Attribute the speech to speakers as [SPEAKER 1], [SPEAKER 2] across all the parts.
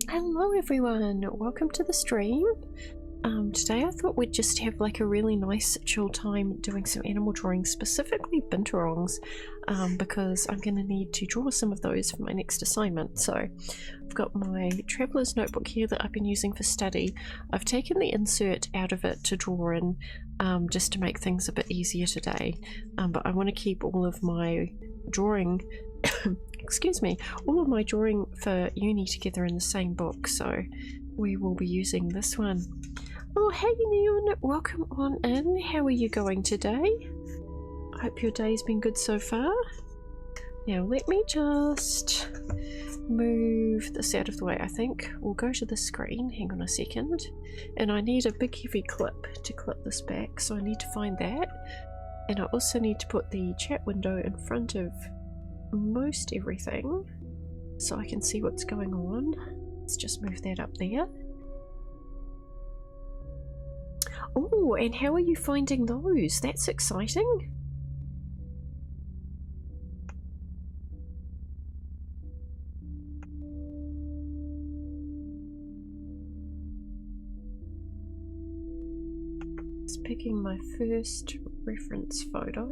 [SPEAKER 1] Hello everyone, welcome to the stream. Today I thought we'd just have like a really nice chill time doing some animal drawing, specifically Binturongs, because I'm going to need to draw some of those for my next assignment. So I've got my traveller's notebook here that I've been using for study. I've taken the insert out of it to draw in, just to make things a bit easier today, but I want to keep all of my drawing excuse me, all of my drawing for uni together in the same book, so we will be using this one. Oh, hey Neon, welcome on in. How are you going today? I hope your day's been good so far. Now let me just move this out of the way. I think we'll go to the screen. Hang on a second. And I need a big heavy clip to clip this back, so I need to find that. And I also need to put the chat window in front of most everything so I can see what's going on. Let's just move that up there. Oh, and how are you finding those? That's exciting. Just picking my first reference photo.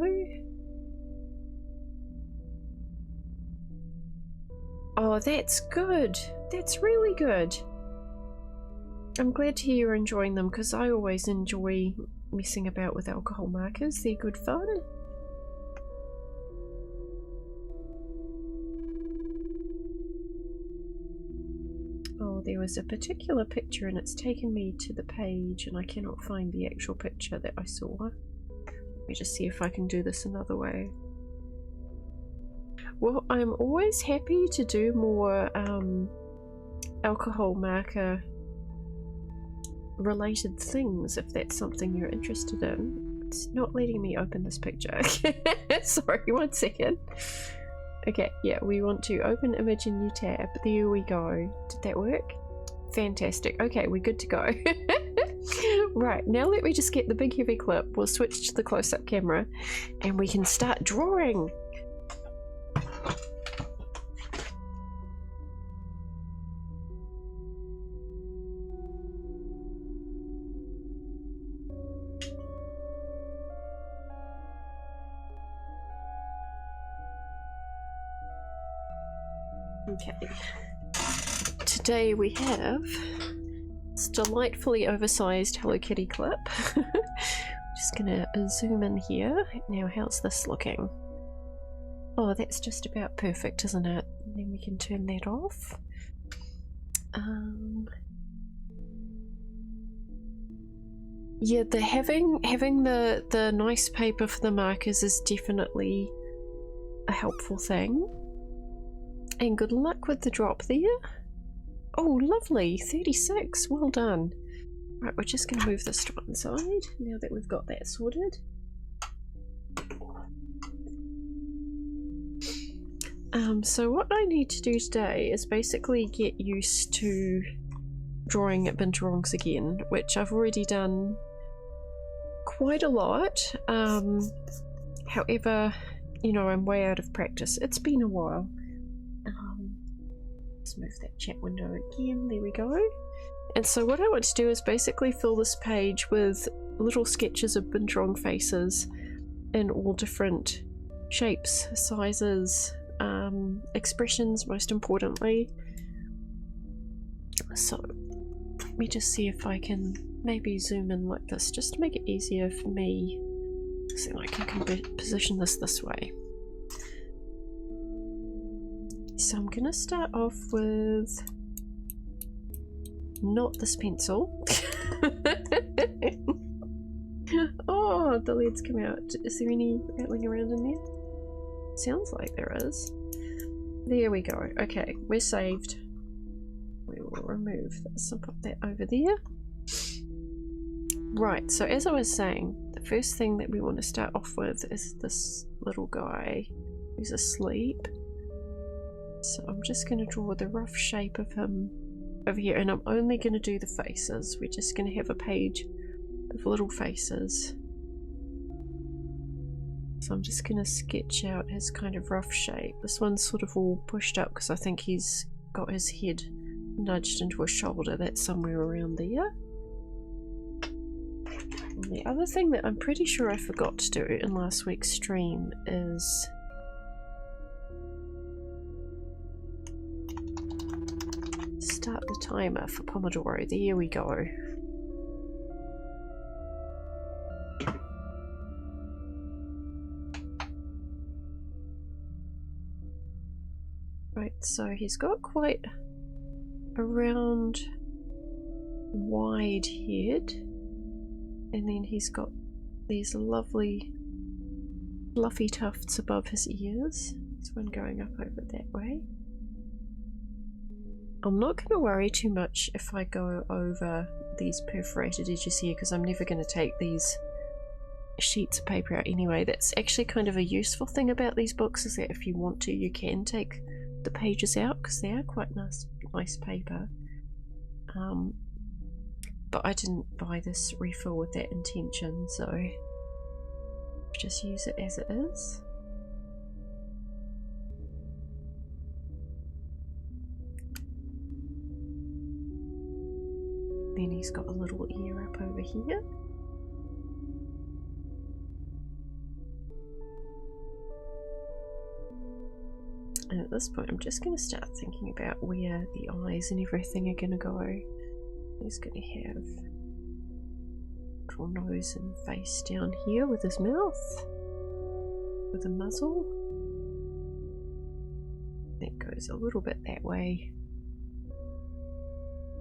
[SPEAKER 1] Oh, that's good. That's really good. I'm glad to hear you're enjoying them, because I always enjoy messing about with alcohol markers. They're good fun. Oh, there was a particular picture and it's taken me to the page and I cannot find the actual picture that I saw. Let me just see if I can do this another way. Well, I'm always happy to do more alcohol marker related things if that's something you're interested in. It's not letting me open this picture. Sorry, 1 second. Okay, yeah, we want to open image in new tab. There we go. Did that work? Fantastic. Okay, we're good to go. Right, now let me just get the big heavy clip. We'll switch to the close-up camera and we can start drawing. Okay, today we have this delightfully oversized Hello Kitty clip. Just gonna zoom in here. Now how's this looking? Oh, that's just about perfect, isn't it? And then we can turn that off. Yeah, having the nice paper for the markers is definitely a helpful thing. And good luck with the drop there. Oh, lovely. 36. Well done. Right, we're just going to move this to one side now that we've got that sorted. So what I need to do today is basically get used to drawing at Binturongs again, which I've already done quite a lot. However, you know, I'm way out of practice. It's been a while. Let's move that chat window again. There we go. And so what I want to do is basically fill this page with little sketches of Binturong faces in all different shapes, sizes, expressions, most importantly. So let me just see if I can maybe zoom in like this, just to make it easier for me, so I can position this way. So I'm gonna start off with not this pencil. Oh, the leads come out. Is there any rattling around in there? Sounds like there is. There we go. Okay, we're saved. We will remove this and put that over there. Right, so as I was saying, the first thing that we want to start off with is this little guy who's asleep. So I'm just going to draw the rough shape of him over here, and I'm only going to do the faces. We're just going to have a page of little faces. So I'm just going to sketch out his kind of rough shape. This one's sort of all pushed up because I think he's got his head nudged into a shoulder. That's somewhere around there. And the other thing that I'm pretty sure I forgot to do in last week's stream is start the timer for Pomodoro. There we go. Right, so he's got quite a round, wide head, and then he's got these lovely fluffy tufts above his ears. There's one going up over that way. I'm not going to worry too much if I go over these perforated edges here, because I'm never going to take these sheets of paper out anyway. That's actually kind of a useful thing about these books, is that if you want to, you can take the pages out, because they are quite nice paper. But I didn't buy this refill with that intention, so just use it as it is. Then he's got a little ear up over here. And at this point I'm just going to start thinking about where the eyes and everything are going to go. He's going to have little nose and face down here with his mouth, with a muzzle. That goes a little bit that way.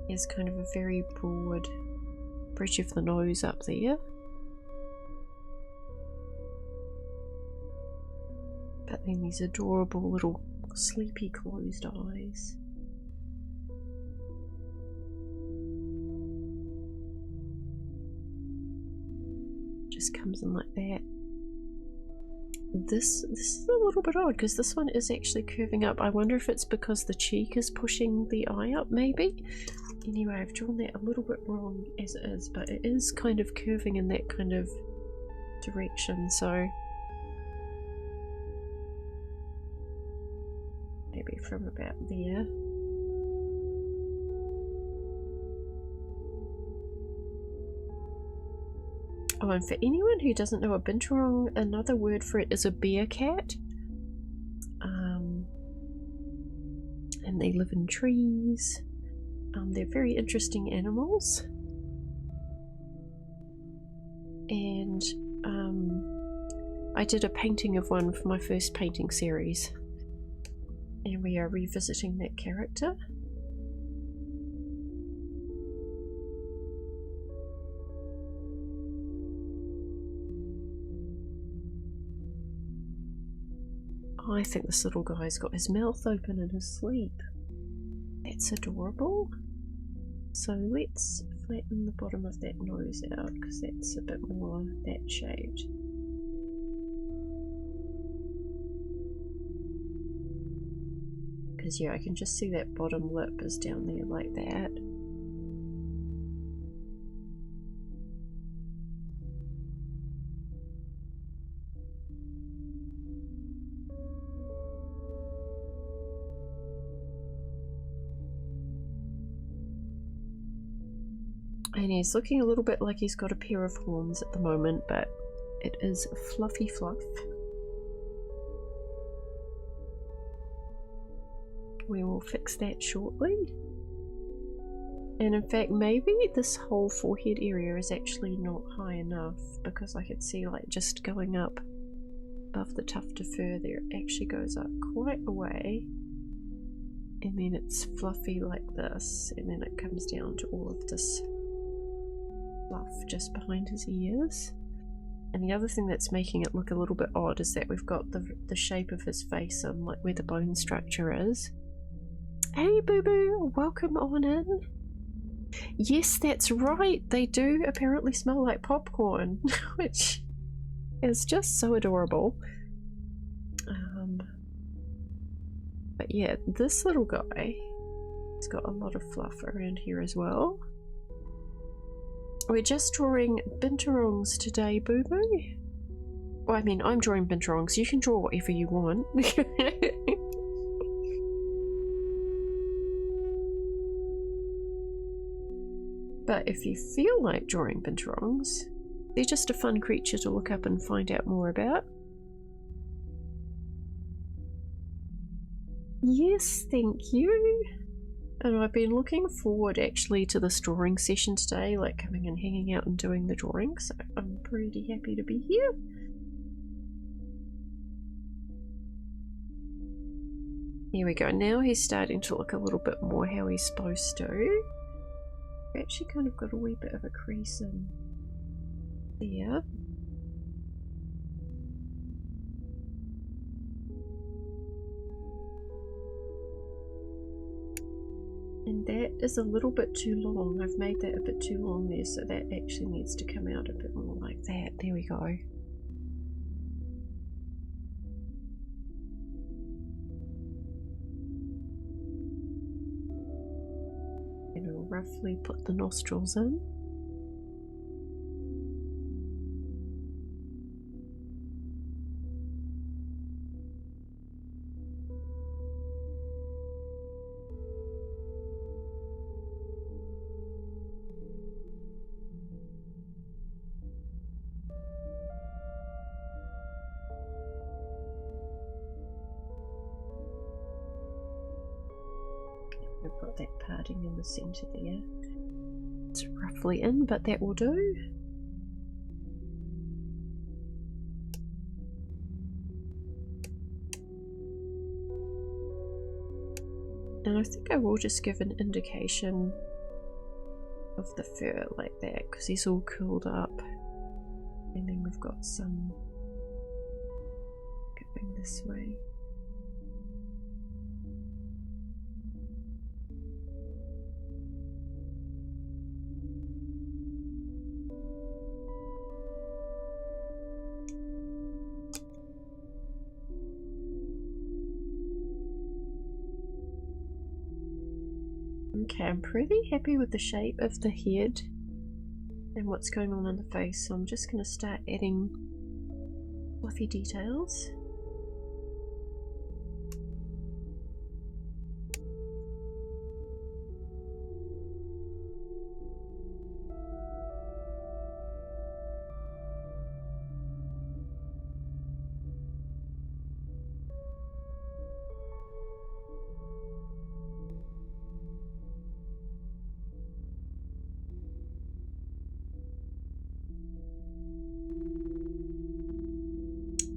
[SPEAKER 1] He has kind of a very broad bridge of the nose up there. But then these adorable little sleepy closed eyes. Just comes in like that. This is a little bit odd, because this one is actually curving up. I wonder if it's because the cheek is pushing the eye up, maybe? Anyway, I've drawn that a little bit wrong as it is, but it is kind of curving in that kind of direction, so maybe from about there. Oh, and for anyone who doesn't know a Binturong, another word for it is a bear cat. And they live in trees. They're very interesting animals. And I did a painting of one for my first painting series. And we are revisiting that character. I think this little guy's got his mouth open in his sleep. That's adorable. So let's flatten the bottom of that nose out, because that's a bit more that shaped. Because yeah, I can just see that bottom lip is down there like that. And he's looking a little bit like he's got a pair of horns at the moment, but it is fluffy fluff. We will fix that shortly. And in fact, maybe this whole forehead area is actually not high enough, because I could see, like, just going up above the tuft of fur there, it actually goes up quite a way. And then it's fluffy like this, and then it comes down to all of this fluff just behind his ears. And the other thing that's making it look a little bit odd is that we've got the shape of his face and like where the bone structure is. Hey Boo Boo, welcome on in. Yes, that's right, they do apparently smell like popcorn, which is just so adorable. But yeah, this little guy has got a lot of fluff around here as well. We're just drawing Binturongs today, Boo Boo. Well, I mean, I'm drawing Binturongs. You can draw whatever you want. But if you feel like drawing binturongs, they're just a fun creature to look up and find out more about. Yes, thank you. And I've been looking forward actually to this drawing session today, like coming and hanging out and doing the drawing, so I'm pretty happy to be here. Here we go, now he's starting to look a little bit more how he's supposed to. I've actually kind of got a wee bit of a crease in there. And that is a little bit too long. I've made that a bit too long there, so that actually needs to come out a bit more like that. There we go. And I'll roughly put the nostrils in. I've got that parting in the centre there. It's roughly in, but that will do. And I think I will just give an indication of the fur like that, because he's all curled up. And then we've got some going this way. Okay, I'm pretty happy with the shape of the head and what's going on in the face, so I'm just going to start adding fluffy details.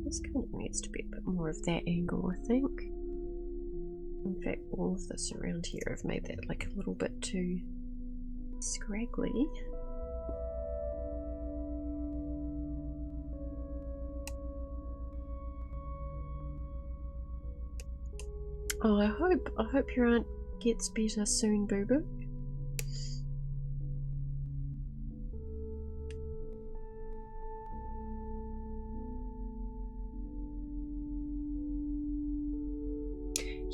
[SPEAKER 1] This kind of needs to be a bit more of that angle, I think. In fact, all of this around here, I've made that like a little bit too scraggly. Oh, I hope your aunt gets better soon, Boo Boo.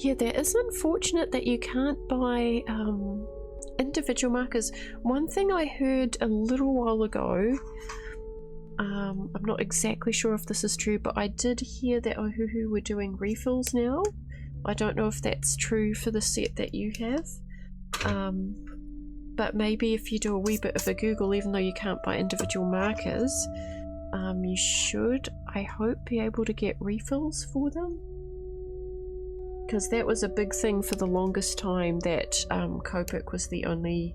[SPEAKER 1] Yeah, that is unfortunate that you can't buy individual markers. One thing I heard a little while ago, I'm not exactly sure if this is true, but I did hear that Ohuhu were doing refills now. I don't know if that's true for the set that you have, but maybe if you do a wee bit of a Google, even though you can't buy individual markers, you should, I hope, be able to get refills for them. Because that was a big thing for the longest time, that Copic was the only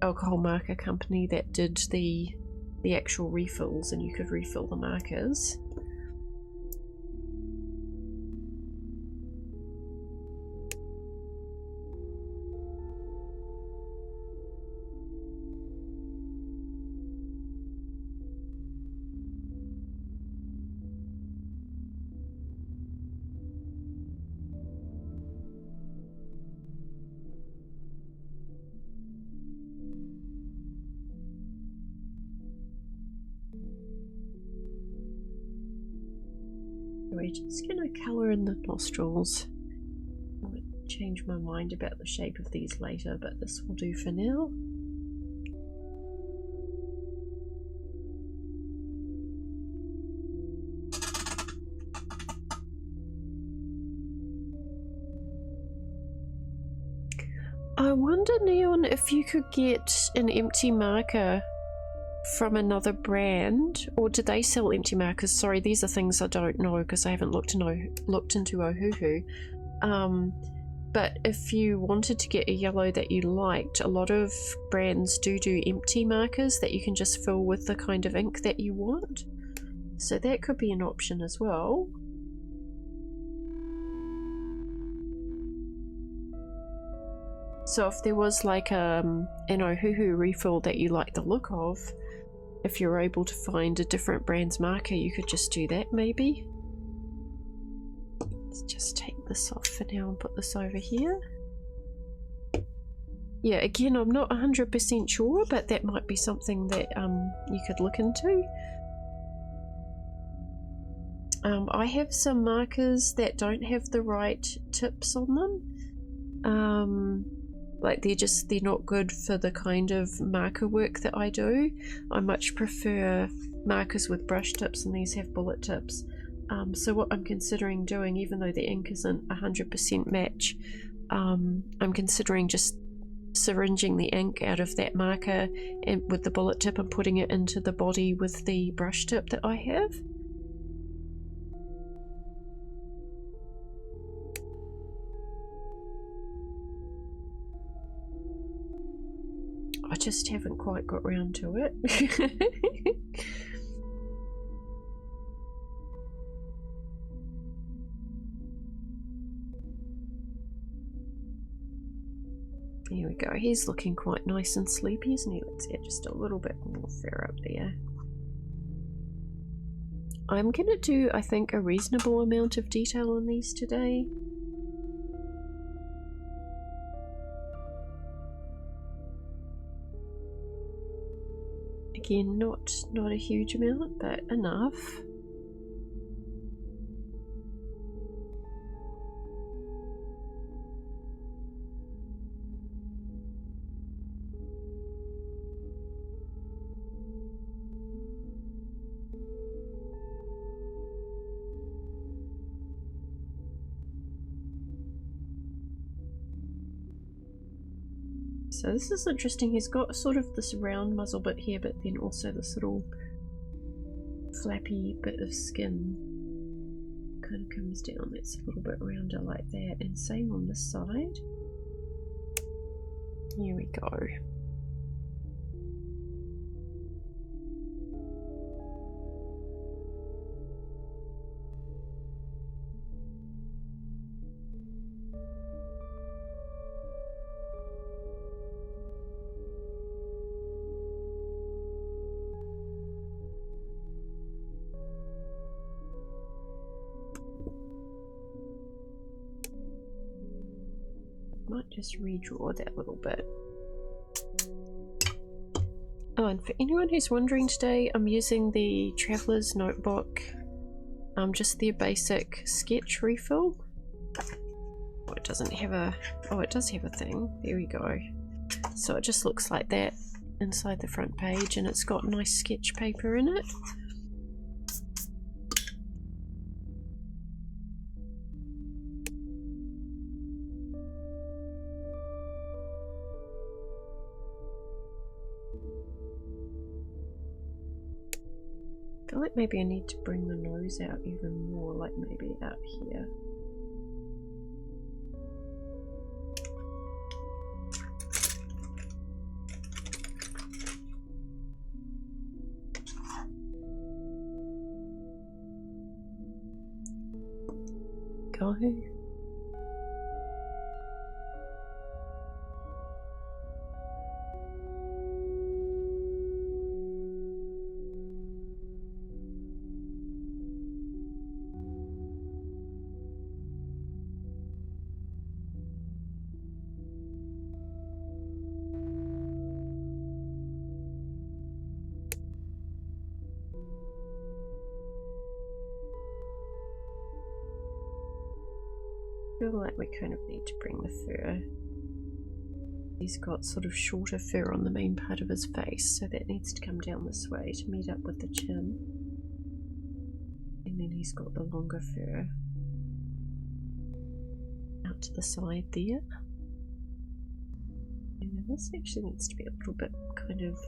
[SPEAKER 1] alcohol marker company that did the actual refills, and you could refill the markers. We're just going to colour in the nostrils. I might change my mind about the shape of these later, but this will do for now. I wonder, Neon, if you could get an empty marker from another brand, or do they sell empty markers? Sorry, these are things I don't know because I haven't looked into Ohuhu. But if you wanted to get a yellow that you liked, a lot of brands do empty markers that you can just fill with the kind of ink that you want. So that could be an option as well. So if there was like an Ohuhu refill that you like the look of, if you're able to find a different brand's marker, you could just do that maybe. Let's just take this off for now and put this over here. Yeah, again, I'm not 100% sure, but that might be something that you could look into. I have some markers that don't have the right tips on them. Like they're not good for the kind of marker work that I do. I much prefer markers with brush tips, and these have bullet tips. So what I'm considering doing, even though the ink isn't 100% match, I'm considering just syringing the ink out of that marker and with the bullet tip and putting it into the body with the brush tip that I have. I just haven't quite got round to it. Here we go. He's looking quite nice and sleepy, isn't he? Let's add just a little bit more fur up there. I'm gonna do, I think, a reasonable amount of detail on these today. Again, not a huge amount, but enough. So this is interesting. He's got sort of this round muzzle bit here, but then also this little flappy bit of skin kind of comes down. That's a little bit rounder like that, and same on this side. Here we go. Might just redraw that little bit. Oh, and for anyone who's wondering today, I'm using the Traveller's Notebook, just their basic sketch refill. Oh, it doesn't have a, oh, it does have a thing. There we go. So it just looks like that inside the front page, and it's got nice sketch paper in it. I feel like maybe I need to bring the nose out even more, like maybe out here. Go. I feel like we kind of need to bring the fur. He's got sort of shorter fur on the main part of his face, so that needs to come down this way to meet up with the chin. And then he's got the longer fur out to the side there. this actually needs to be a little bit kind of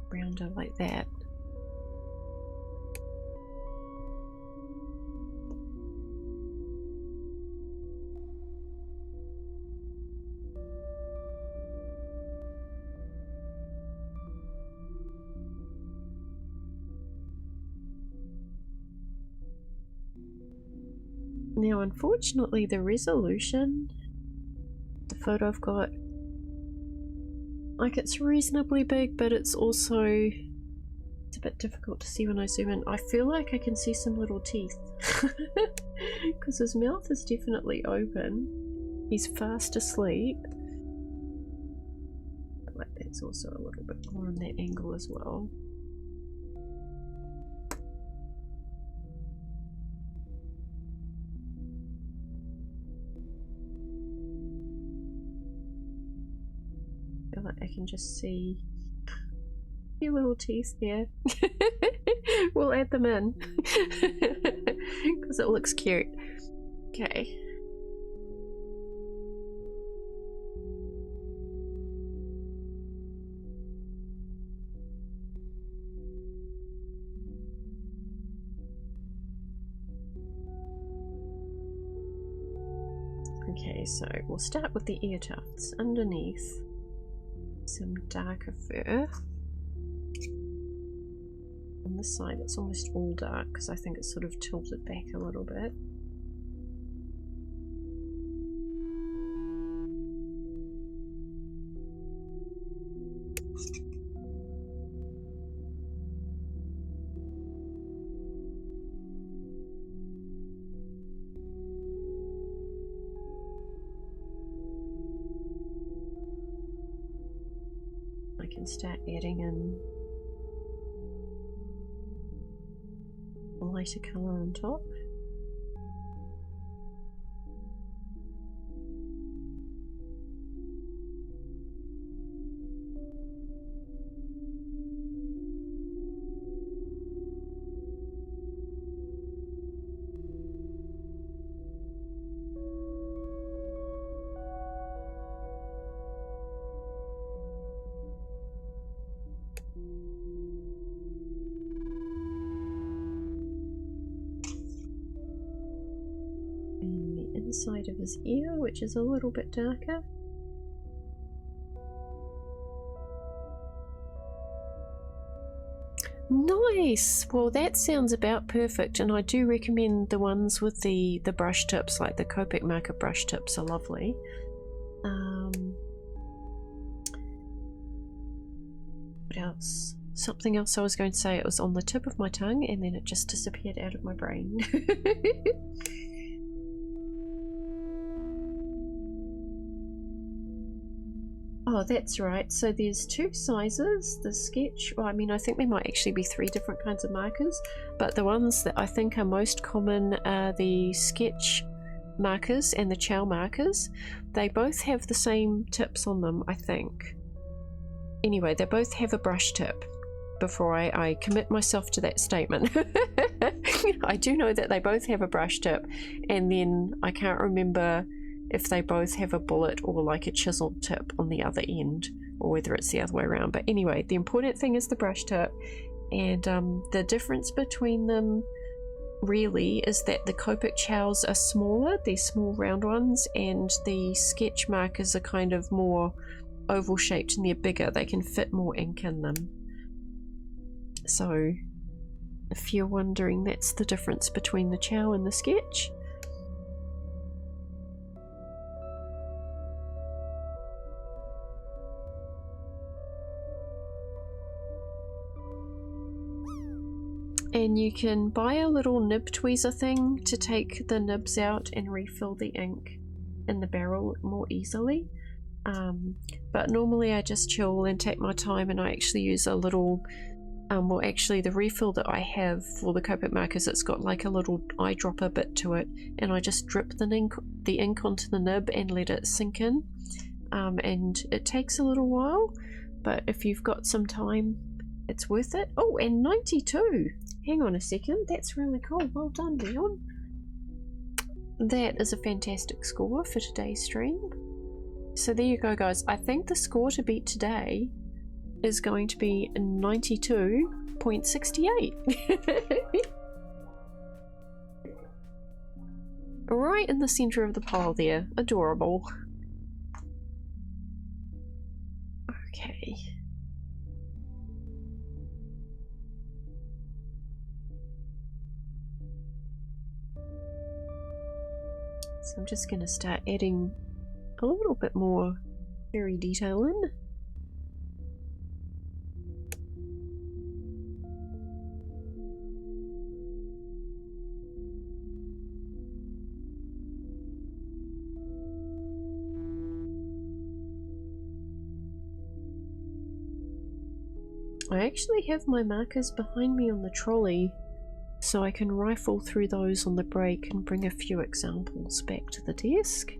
[SPEAKER 1] rounder like that. Now, unfortunately, the resolution, the photo I've got, like, it's reasonably big, but it's also, it's a bit difficult to see when I zoom in. I feel like I can see some little teeth because his mouth is definitely open. He's fast asleep. But like, that's also a little bit more on that angle as well. I feel like I can just see a few little teeth there. We'll add them in because it looks cute. Okay. Okay, so we'll start with the ear tufts. Underneath, some darker fur. On this side it's almost all dark because I think it's sort of tilted back a little bit. I can start adding in a lighter colour on top. Inside of his ear, which is a little bit darker. Nice! Well, that sounds about perfect, and I do recommend the ones with the brush tips, like the Copic marker brush tips are lovely. What else? Something else I was going to say, it was on the tip of my tongue and then it just disappeared out of my brain. Oh, that's right. So there's two sizes. The sketch, well, I mean, I think there might actually be 3 different kinds of markers, but the ones that I think are most common are the sketch markers and the chow markers. They both have the same tips on them, I think. Anyway, they both have a brush tip. Before I commit myself to that statement. I do know that they both have a brush tip, and then I can't remember if they both have a bullet or like a chisel tip on the other end, or whether it's the other way around. But anyway, the important thing is the brush tip, and the difference between them really is that the Copic chows are smaller, they're small round ones, and the sketch markers are kind of more oval shaped and they're bigger, they can fit more ink in them. So if you're wondering, that's the difference between the chow and the sketch. And you can buy a little nib tweezer thing to take the nibs out and refill the ink in the barrel more easily. But normally I just chill and take my time, and I actually use a little, well actually the refill that I have for the Copic markers, it's got like a little eyedropper bit to it, and I just drip the ink onto the nib and let it sink in. And it takes a little while, but if you've got some time, it's worth it. Oh, and 92! Hang on a second, that's really cool. Well done, Leon. That is a fantastic score for today's stream. So there you go, guys. I think the score to beat today is going to be 92.68. Right in the center of the pile there. Adorable. Okay. So I'm just going to start adding a little bit more fairy detail in. I actually have my markers behind me on the trolley, so I can rifle through those on the break and bring a few examples back to the desk.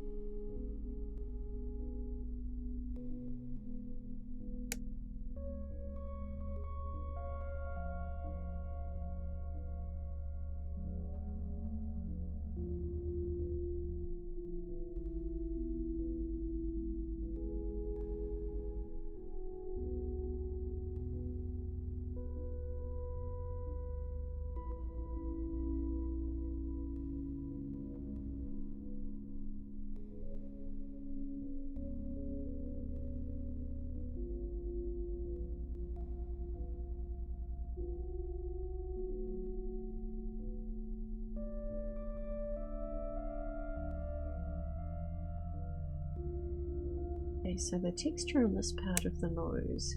[SPEAKER 1] Okay, so the texture on this part of the nose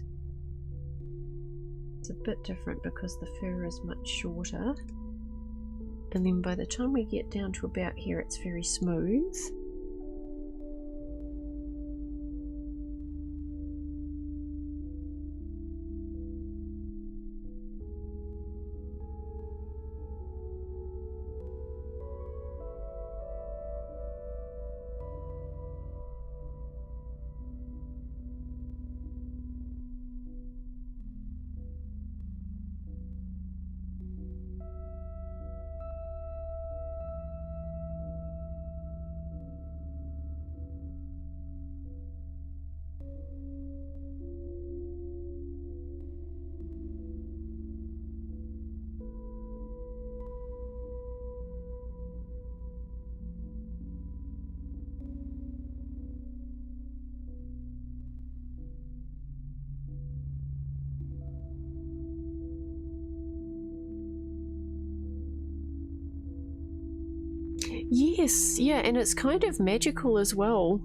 [SPEAKER 1] is a bit different because the fur is much shorter. And then by the time we get down to about here, it's very smooth. Yes, yeah, and it's kind of magical as well.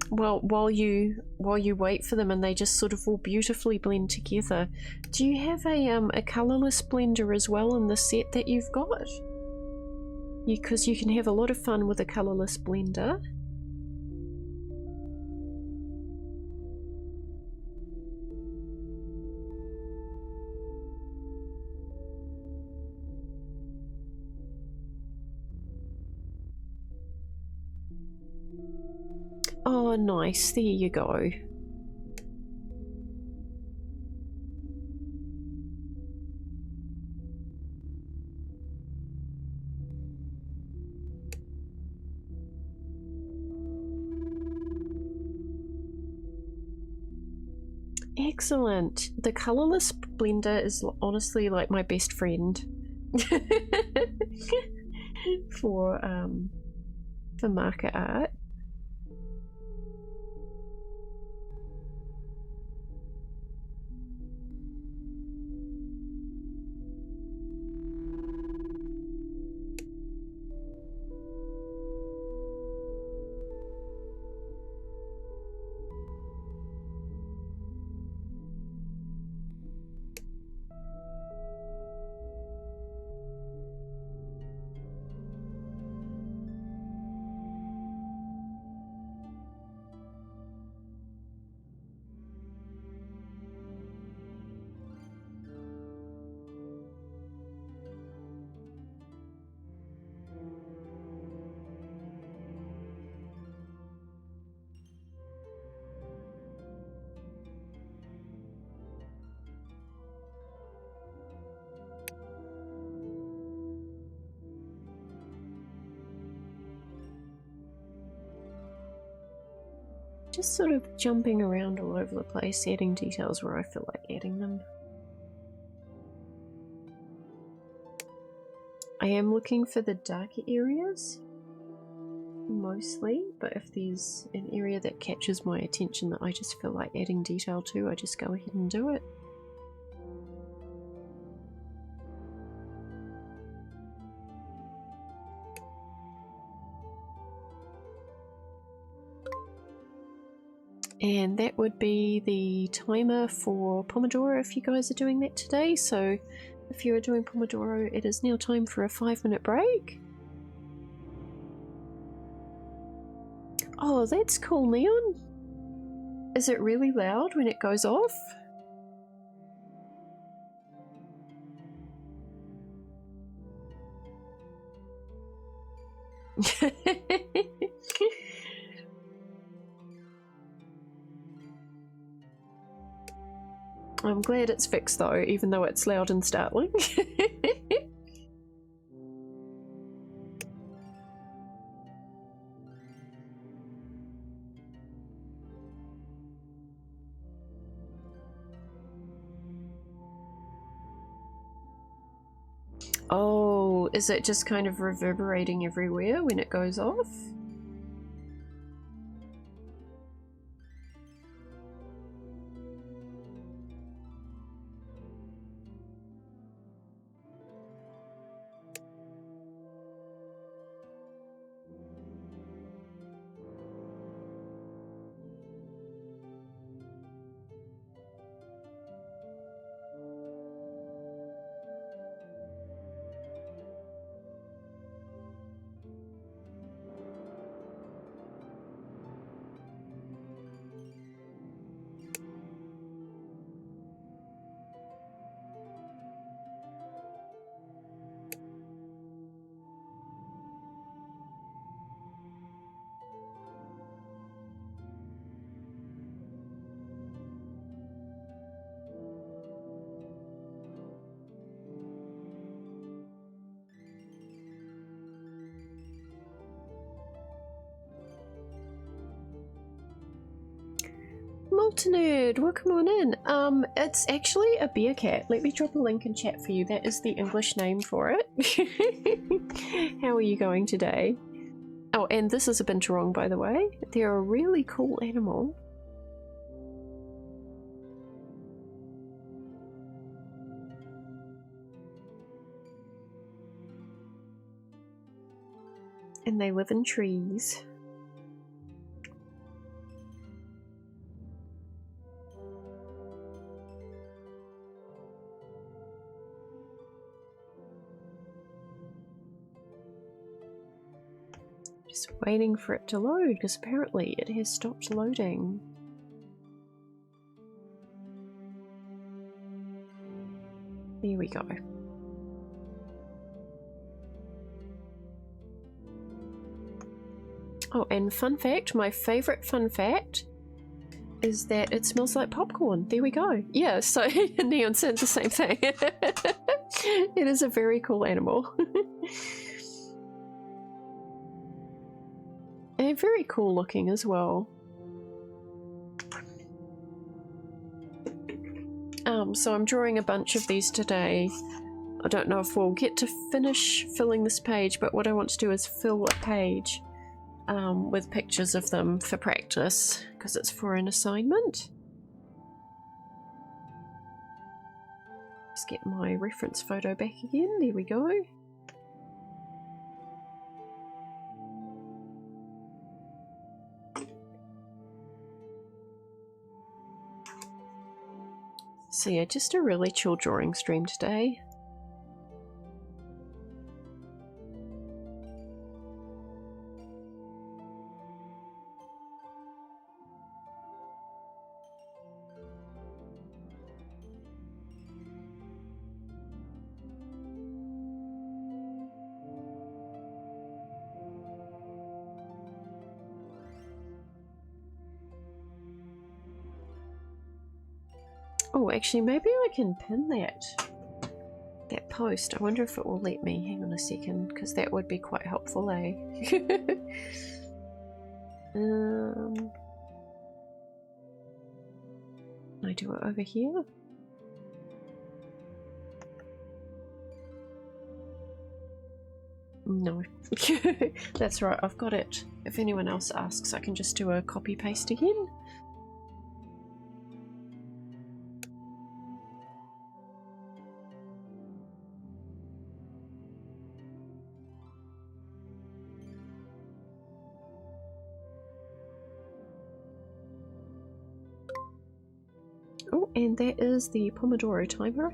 [SPEAKER 1] Well, while you wait for them, and they just sort of all beautifully blend together. Do you have a colorless blender as well in the set that you've got? Because you can have a lot of fun with a colorless blender. Oh, nice. There you go. Excellent. The colorless blender is honestly like my best friend for marker art. Just sort of jumping around all over the place, adding details where I feel like adding them. I am looking for the darker areas, mostly, but if there's an area that catches my attention that I just feel like adding detail to, I just go ahead and do it. And that would be the timer for Pomodoro if you guys are doing that today. So if you are doing Pomodoro, it is now time for a 5-minute break. Oh, that's cool, Neon. Is it really loud when it goes off? I'm glad it's fixed though, even though it's loud and startling. Oh, is it just kind of reverberating everywhere when it goes off? Moltenerd, welcome on in. It's actually a bear cat. Let me drop a link in chat for you. That is the English name for it. How are you going today? Oh, and this is a Binturong, by the way. They're a really cool animal. And they live in trees. Just waiting for it to load, because apparently it has stopped loading. There we go. Oh, and fun fact, my favourite fun fact is that it smells like popcorn. There we go. Yeah, so Neon said the same thing. It is a very cool animal. And very cool looking as well. So I'm drawing a bunch of these today. I don't know if we'll get to finish filling this page, but what I want to do is fill a page with pictures of them for practice, because it's for an assignment. Let's get my reference photo back again. There we go. So yeah, just a really chill drawing stream today. Oh, actually, maybe I can pin that post. I wonder if it will let me. Hang on a second, because that would be quite helpful, eh? Can I do it over here? No. That's right, I've got it. If anyone else asks, I can just do a copy paste again. Oh, and that is the Pomodoro timer.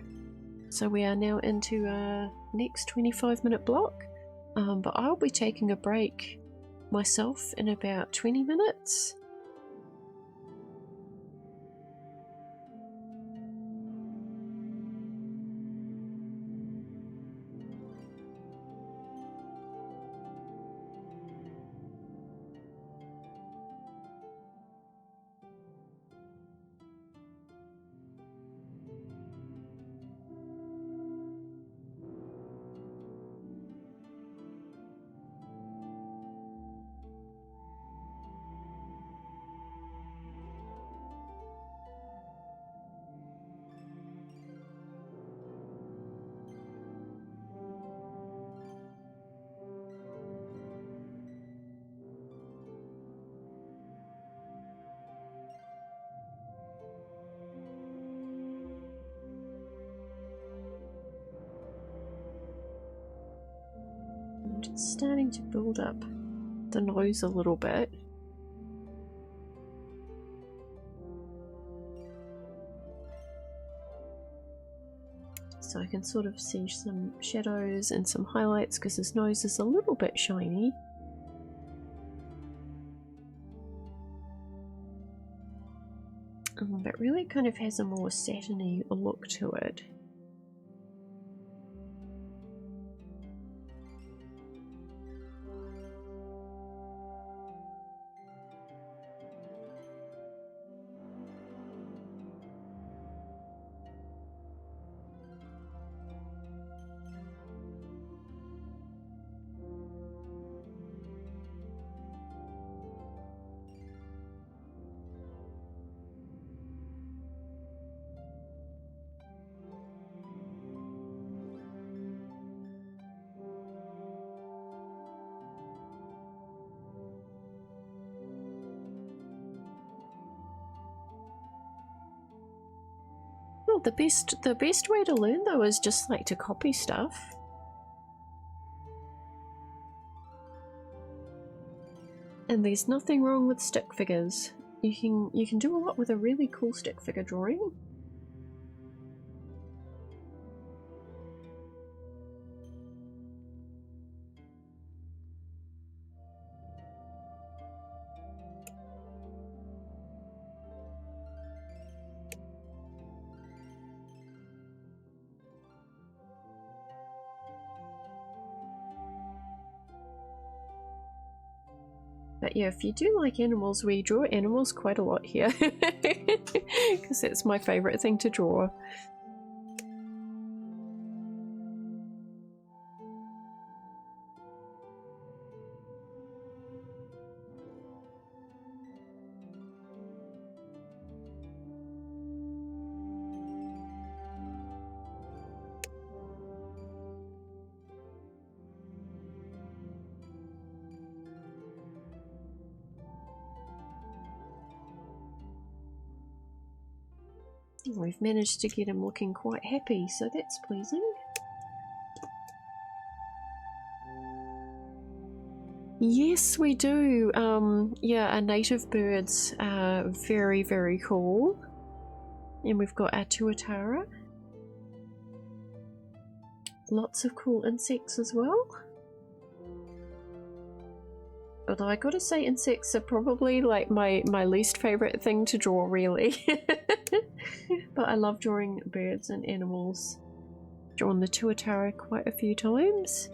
[SPEAKER 1] So we are now into our next 25-minute block. But I'll be taking a break myself in about 20 minutes. I'm just starting to build up the nose a little bit. So I can sort of see some shadows and some highlights because his nose is a little bit shiny. But really kind of has a more satiny look to it. Well, the best way to learn though is just like to copy stuff. And there's nothing wrong with stick figures. You can do a lot with a really cool stick figure drawing. But yeah, if you do like animals, we draw animals quite a lot here. Because it's my favourite thing to draw. We've managed to get him looking quite happy, so that's pleasing. Yes, we do. Yeah, our native birds are very, very cool. And we've got our tuatara. Lots of cool insects as well. Although I gotta say, insects are probably like my least favourite thing to draw, really. But I love drawing birds and animals. Drawn the tuatara quite a few times.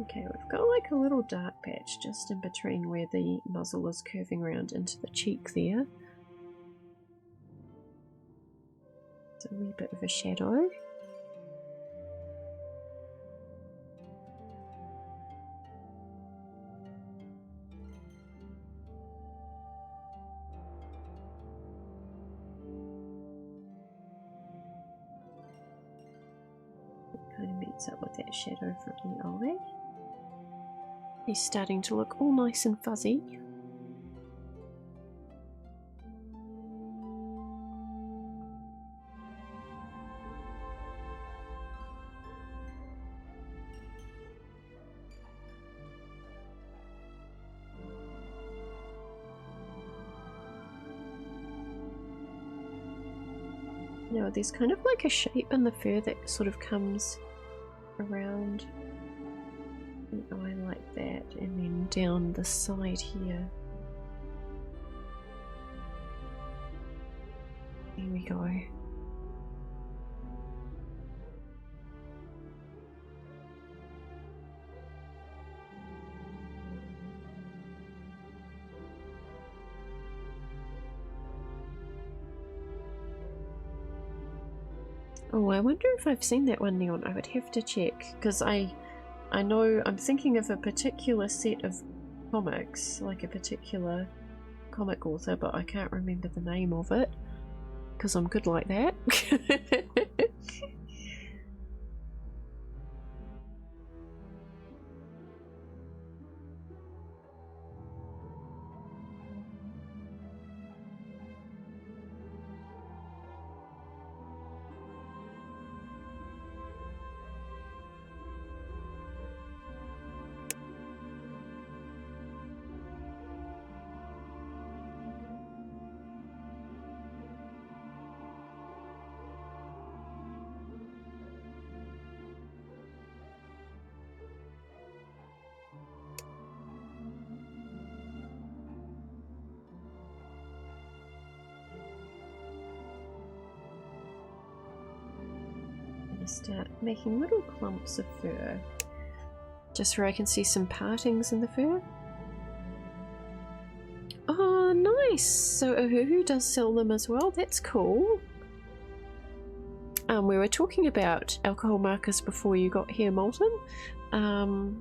[SPEAKER 1] Okay, we've got like a little dark patch just in between where the muzzle is curving around into the cheek there. It's a wee bit of a shadow. Kind of meets up with that shadow from the eye. He's starting to look all nice and fuzzy. Now there's kind of like a shape in the fur that sort of comes around an eye like that, and then down the side here. There we go. Oh, I wonder if I've seen that one, Neon. I would have to check, because I know I'm thinking of a particular set of comics, like a particular comic author, but I can't remember the name of it, because I'm good like that. Start making little clumps of fur, just where I can see some partings in the fur. Oh, nice! So Ohuhu does sell them as well. That's cool. We were talking about alcohol markers before you got here, Molten. Like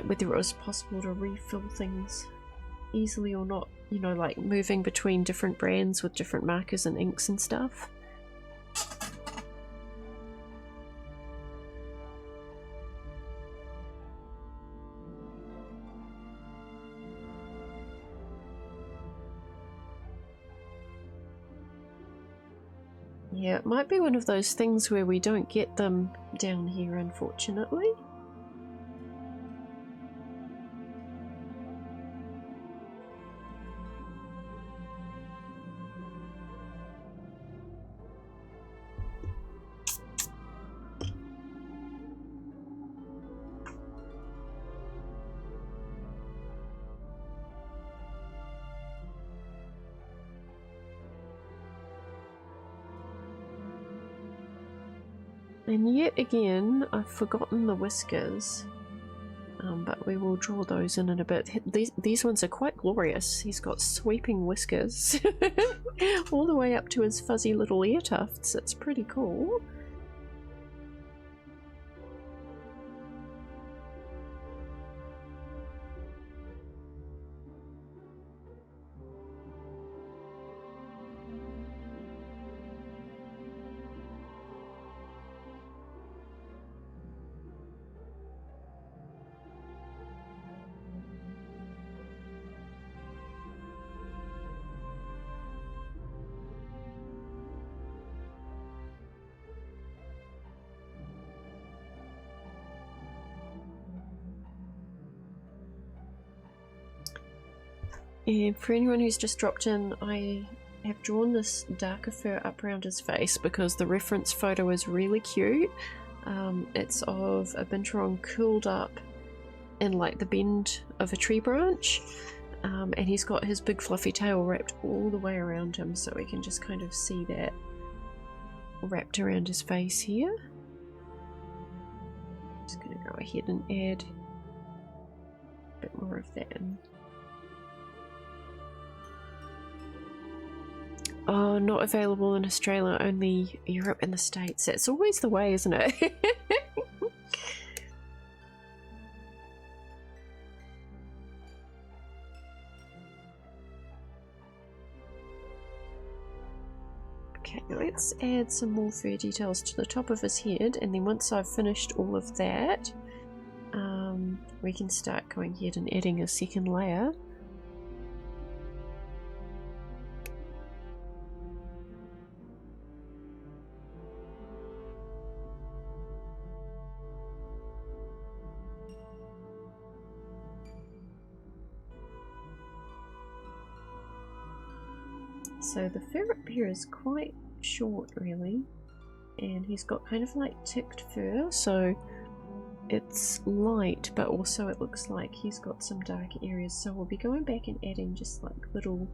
[SPEAKER 1] whether it was possible to refill things easily or not. You know, like moving between different brands with different markers and inks and stuff. Yeah, it might be one of those things where we don't get them down here, unfortunately. And yet again, I've forgotten the whiskers, but we will draw those in a bit. These ones are quite glorious. He's got sweeping whiskers all the way up to his fuzzy little ear tufts. It's pretty cool. And for anyone who's just dropped in, I have drawn this darker fur up around his face because the reference photo is really cute. It's of a Binturong curled up in like the bend of a tree branch, and he's got his big fluffy tail wrapped all the way around him, so we can just kind of see that wrapped around his face here. Just gonna go ahead and add a bit more of that in. Oh, not available in Australia, only Europe and the States. That's always the way, isn't it? Okay, let's add some more fur details to the top of his head, and then once I've finished all of that, we can start going ahead and adding a second layer. So the fur up here is quite short really, and he's got kind of like ticked fur, so it's light but also it looks like he's got some dark areas, so we'll be going back and adding just like little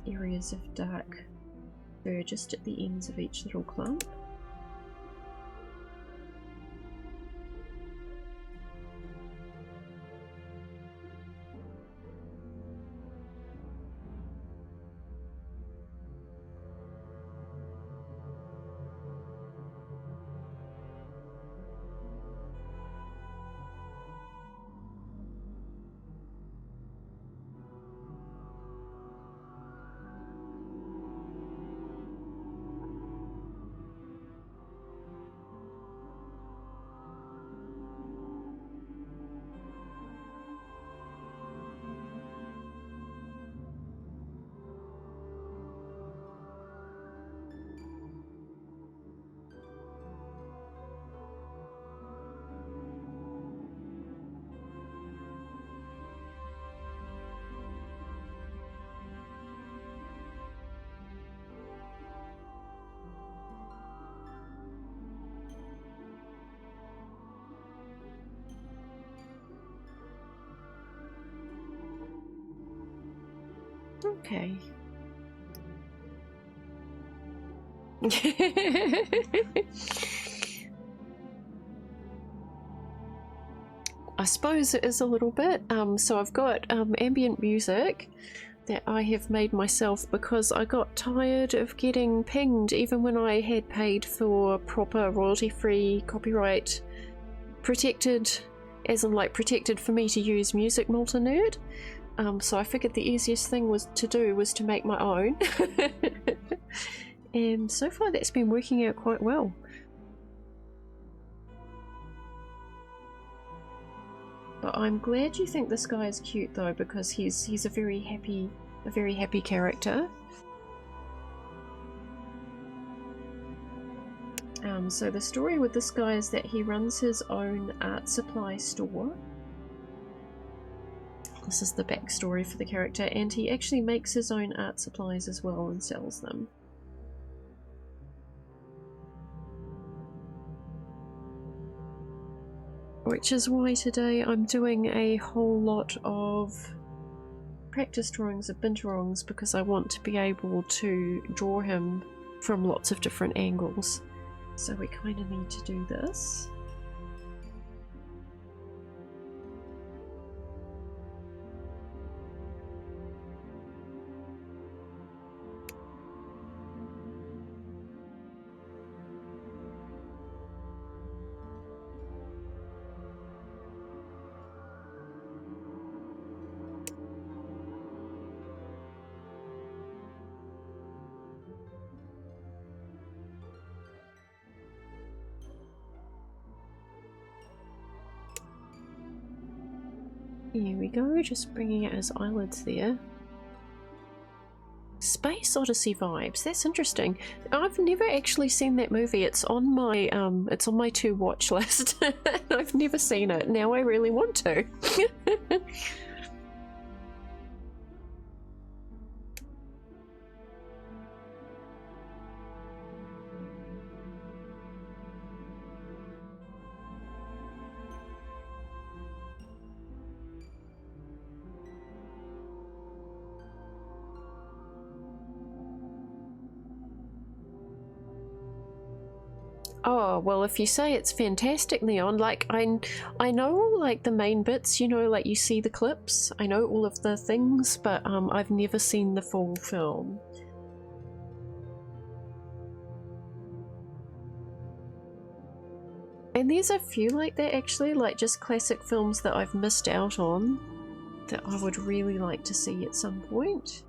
[SPEAKER 1] areas of dark fur just at the ends of each little clump. Okay. I suppose it is a little bit. So I've got ambient music that I have made myself because I got tired of getting pinged even when I had paid for proper royalty-free, copyright protected, as in like protected for me to use music multi-nerd. So I figured the easiest thing was to make my own. And so far that's been working out quite well. But I'm glad you think this guy is cute though, because he's a very happy character. So the story with this guy is that he runs his own art supply store. This is the backstory for the character, and he actually makes his own art supplies as well and sells them. Which is why today I'm doing a whole lot of practice drawings of Binturongs, because I want to be able to draw him from lots of different angles. So we kind of need to do this. Here we go, just bringing out his eyelids there. Space Odyssey vibes, that's interesting. I've never actually seen that movie. It's on my to watch list. I've never seen it. Now I really want to. Oh, well, if you say it's fantastic, Leon, like, I know all, like, the main bits, you know, like, you see the clips, I know all of the things, but, I've never seen the full film. And there's a few like that, actually, like, just classic films that I've missed out on that I would really like to see at some point.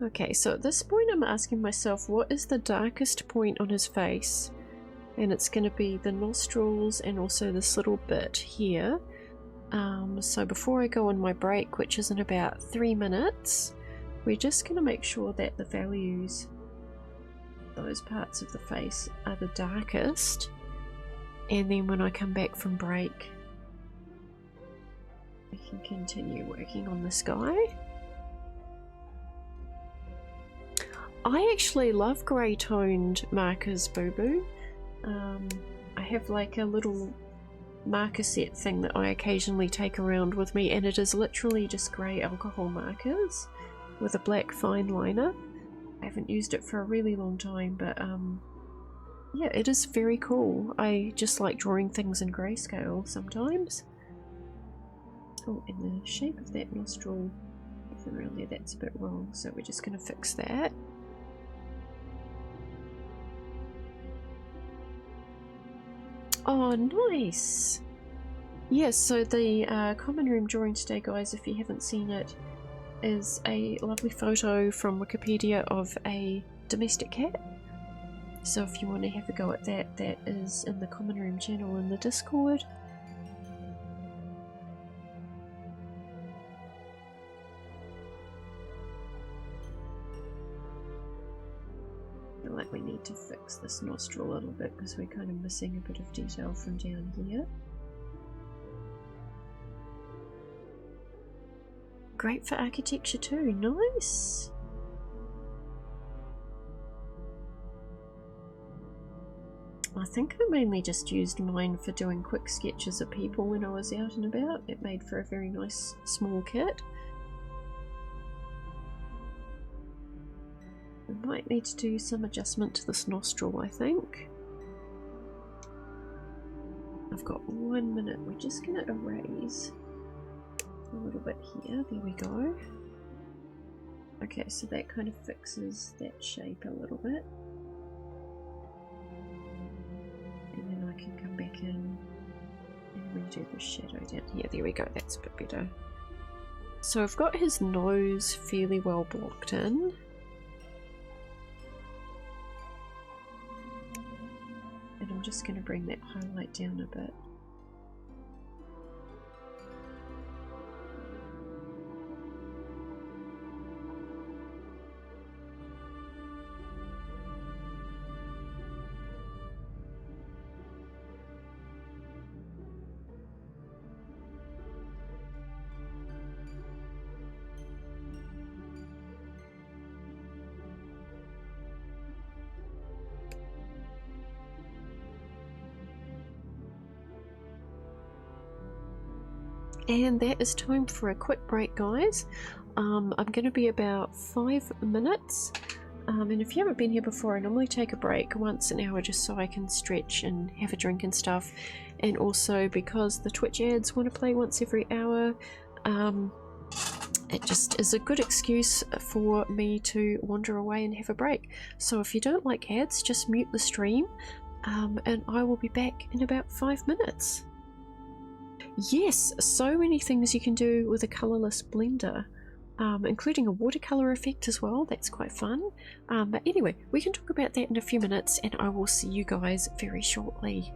[SPEAKER 1] Okay, so at this point I'm asking myself, what is the darkest point on his face? And it's going to be the nostrils and also this little bit here. So before I go on my break, which is in about 3 minutes, we're just going to make sure that the values, those parts of the face, are the darkest. And then when I come back from break, we can continue working on this guy. I actually love grey toned markers, Boo Boo. I have like a little marker set thing that I occasionally take around with me, and it is literally just grey alcohol markers with a black fine liner. I haven't used it for a really long time, but yeah, it is very cool. I just like drawing things in grayscale sometimes. Oh, and the shape of that nostril around there, that's a bit wrong, so we're just going to fix that. Oh, nice! Yes, so the common room drawing today, guys, if you haven't seen it, is a lovely photo from Wikipedia of a domestic cat. So if you want to have a go at that, that is in the common room channel in the Discord. I feel like we need to fix this nostril a little bit because we're kind of missing a bit of detail from down here. Great for architecture too, nice! I think I mainly just used mine for doing quick sketches of people when I was out and about. It made for a very nice small kit. I might need to do some adjustment to this nostril, I think. I've got 1 minute. We're just going to erase a little bit here. There we go. Okay, so that kind of fixes that shape a little bit. And then I can come back in and redo the shadow down here. There we go, that's a bit better. So I've got his nose fairly well blocked in. And I'm just going to bring that highlight down a bit. And that is time for a quick break, guys. I'm going to be about 5 minutes. And if you haven't been here before, I normally take a break once an hour just so I can stretch and have a drink and stuff. And also because the Twitch ads want to play once every hour, it just is a good excuse for me to wander away and have a break. So if you don't like ads, just mute the stream, and I will be back in about 5 minutes. Yes, so many things you can do with a colourless blender, including a watercolour effect as well. That's quite fun. But anyway, we can talk about that in a few minutes, and I will see you guys very shortly.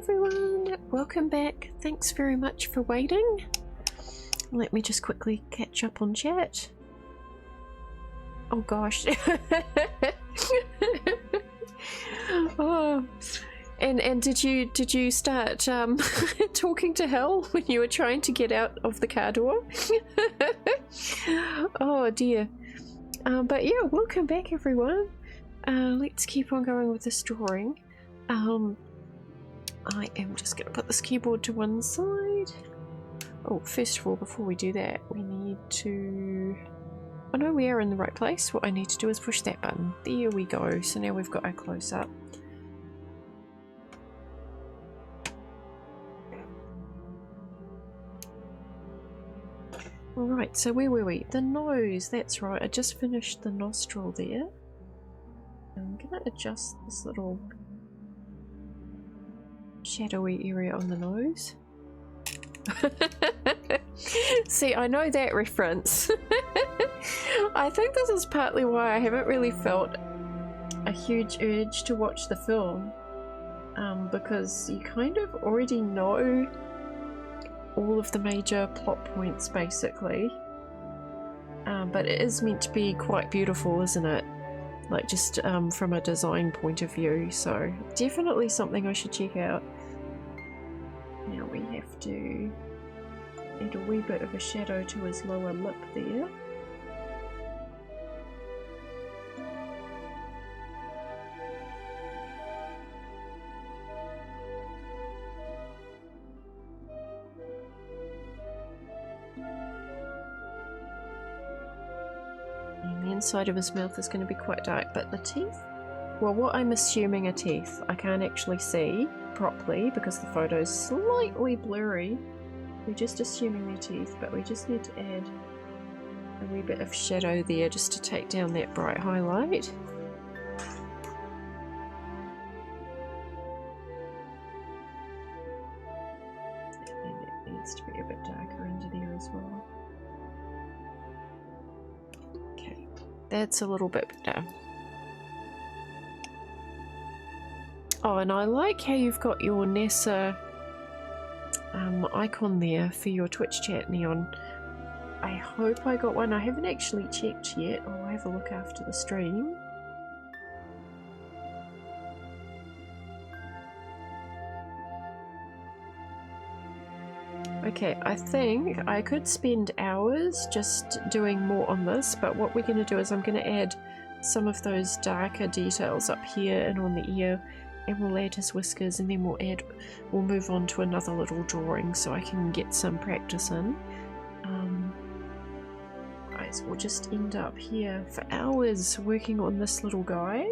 [SPEAKER 1] everyone, welcome back. Thanks very much for waiting. Let me just quickly catch up on chat. Oh gosh. Oh, and did you start talking to Hell when you were trying to get out of the car door? Oh dear. But yeah, welcome back everyone. Let's keep on going with this drawing. I am just going to put this keyboard to one side. Oh, first of all, before we do that, we need to... Oh no, we are in the right place. What I need to do is push that button. There we go. So now we've got our close-up. Right, so where were we? The nose, that's right. I just finished the nostril there. I'm going to adjust this little shadowy area on the nose. See, I know that reference. I think this is partly why I haven't really felt a huge urge to watch the film, because you kind of already know all of the major plot points basically, but it is meant to be quite beautiful, isn't it? Like just from a design point of view, so definitely something I should check out. Now we have to add a wee bit of a shadow to his lower lip there. And the inside of his mouth is going to be quite dark, but the teeth? Well, what I'm assuming are teeth. I can't actually see properly because the photo's slightly blurry. We're just assuming they're teeth, but we just need to add a wee bit of shadow there just to take down that bright highlight. And it needs to be a bit darker under there as well. Okay, that's a little bit better. Oh, and I like how you've got your NASA icon there for your Twitch chat, Neon. I hope I got one. I haven't actually checked yet. I'll have a look after the stream. Okay, I think I could spend hours just doing more on this, but what we're going to do is I'm going to add some of those darker details up here and on the ear, and we'll add his whiskers, and then we'll move on to another little drawing so I can get some practice in. Guys, we'll just end up here for hours working on this little guy.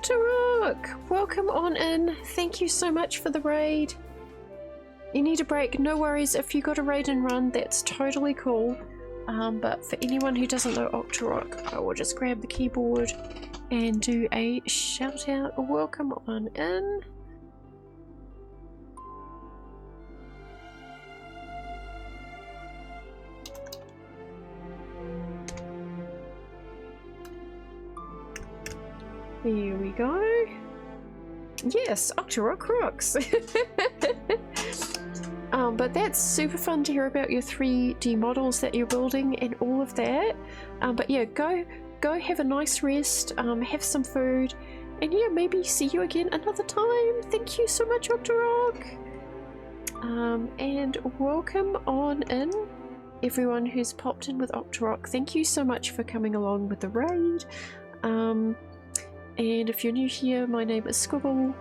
[SPEAKER 1] Binturong, welcome on in. Thank you so much for the raid. You need a break, no worries. If you got a raid and run, that's totally cool. But for anyone who doesn't know Octorok, I will just grab the keyboard and do a shout out. Welcome on in. Here we go. Yes, Octorok rocks. But that's super fun to hear about your 3D models that you're building and all of that. But yeah, go have a nice rest, have some food, And yeah, maybe see you again another time. Thank you so much, Octorok. And welcome on in, everyone who's popped in with Octorok. Thank you so much for coming along with the raid. And if you're new here, my name is Squiggle.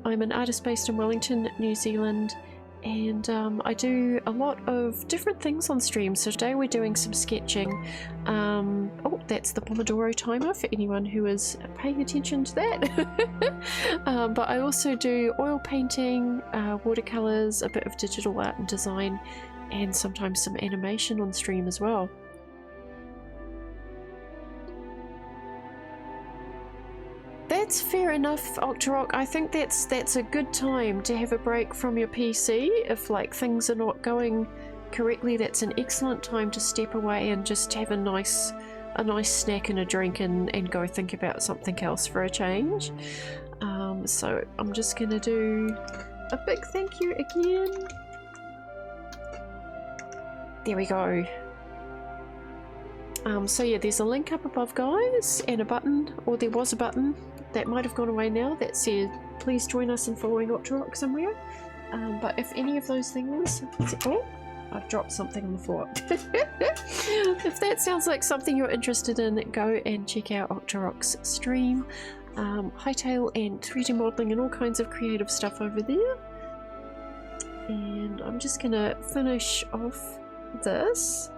[SPEAKER 1] I'm an artist based in Wellington, New Zealand, and I do a lot of different things on stream. So today we're doing some sketching. Oh, that's the Pomodoro timer for anyone who is paying attention to that. But I also do oil painting, watercolors, a bit of digital art and design, and sometimes some animation on stream as well. That's fair enough, Octorok. I think that's a good time to have a break from your PC. If like things are not going correctly, that's an excellent time to step away and just have a nice snack and a drink and go think about something else for a change. So I'm just gonna do a big thank you again. There we go. So yeah, there's a link up above, guys, and a button, or there was a button that might have gone away now that said please join us in following Octorok somewhere. But if any of those things, oh, I've dropped something on the floor. If that sounds like something you're interested in, go and check out Octorok's stream. Hightail and 3D modeling and all kinds of creative stuff over there. And I'm just gonna finish off this.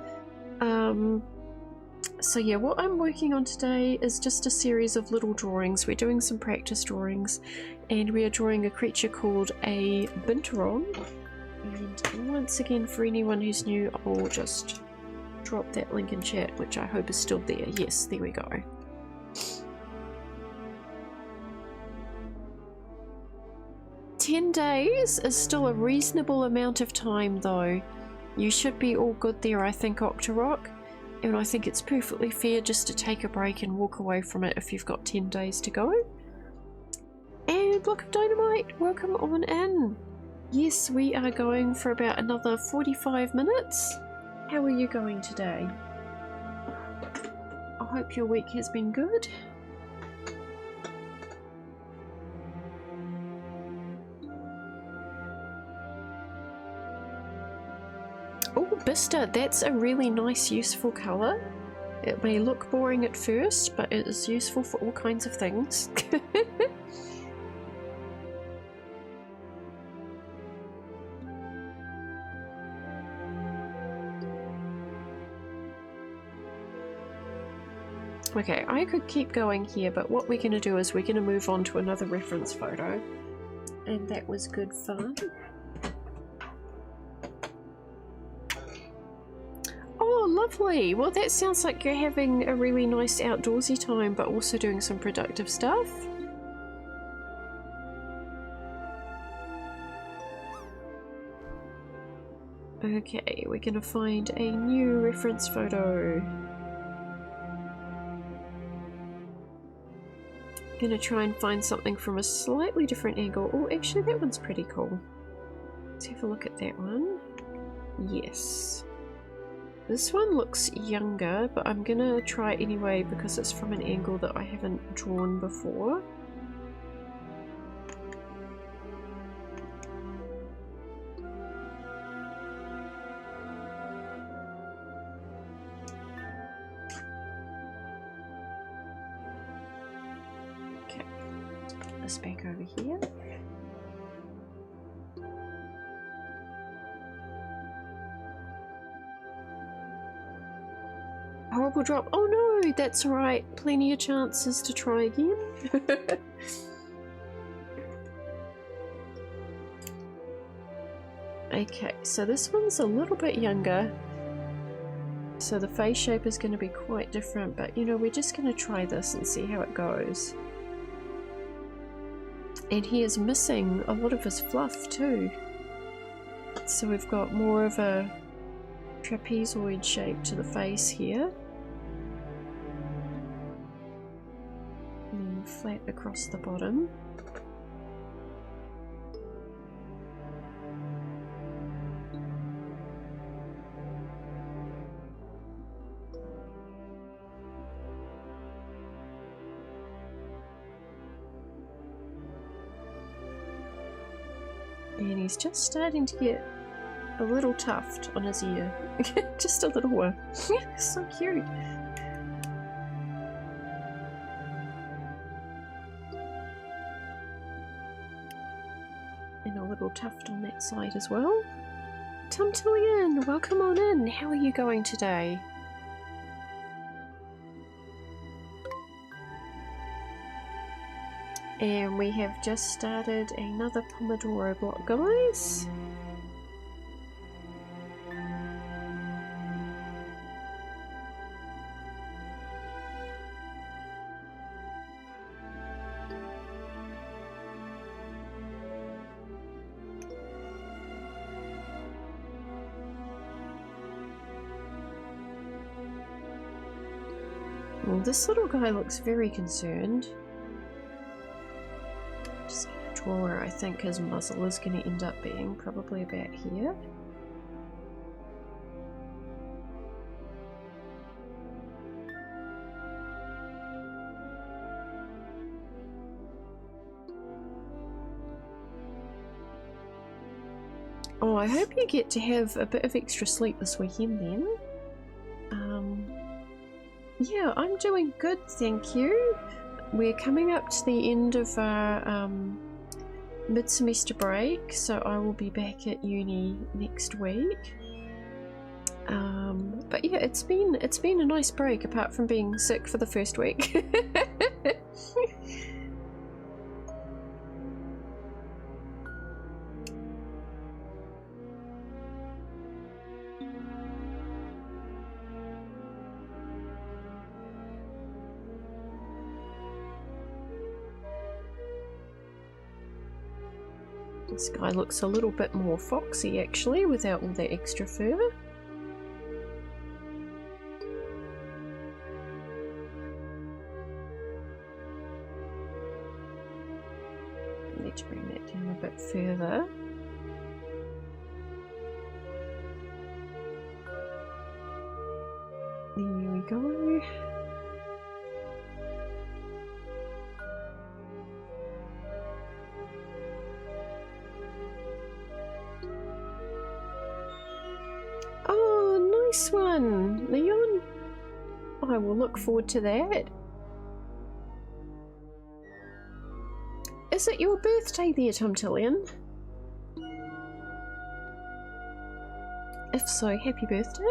[SPEAKER 1] So yeah, what I'm working on today is just a series of little drawings. We're doing some practice drawings, and we are drawing a creature called a Binturong. And once again, for anyone who's new, I'll just drop that link in chat, which I hope is still there. Yes, there we go. "10 days is still a reasonable amount of time though. You should be all good there, I think, Octorok. And I think it's perfectly fair just to take a break and walk away from it if you've got 10 days to go." And Block of Dynamite, welcome on in. Yes, we are going for about another 45 minutes. How are you going today? I hope your week has been good. Oh, Bista, that's a really nice, useful colour. It may look boring at first, but it is useful for all kinds of things. Okay, I could keep going here, but what we're going to do is we're going to move on to another reference photo. And that was good fun. Oh, lovely! Well, that sounds like you're having a really nice outdoorsy time, but also doing some productive stuff. Okay, we're gonna find a new reference photo. Gonna try and find something from a slightly different angle. Oh, actually, that one's pretty cool. Let's have a look at that one. Yes. This one looks younger, but I'm gonna try it anyway because it's from an angle that I haven't drawn before. Okay, let's put this back over here. Horrible drop. Oh no, that's alright. Plenty of chances to try again. Okay, so this one's a little bit younger. So the face shape is going to be quite different, but you know, we're just going to try this and see how it goes. And he is missing a lot of his fluff too. So we've got more of a trapezoid shape to the face here. And then flat across the bottom. he's just starting to get a little tuft on his ear. Just a little one. So cute. And a little tuft on that side as well. Tumtillion, welcome on in. How are you going today? And we have just started another Pomodoro block, guys. Well, this little guy looks very concerned. Just gonna draw where I think his muzzle is going to end up being, probably about here. Oh, I hope you get to have a bit of extra sleep this weekend then. Yeah, I'm doing good, thank you. We're coming up to the end of our mid-semester break, so I will be back at uni next week. But yeah, it's been a nice break apart from being sick for the first week. This guy looks a little bit more foxy actually, without all that extra fur. Let's bring that down a bit further. There we go. Nice one, Leon. I will look forward to that. Is it your birthday there, Tumtillion? If so, happy birthday.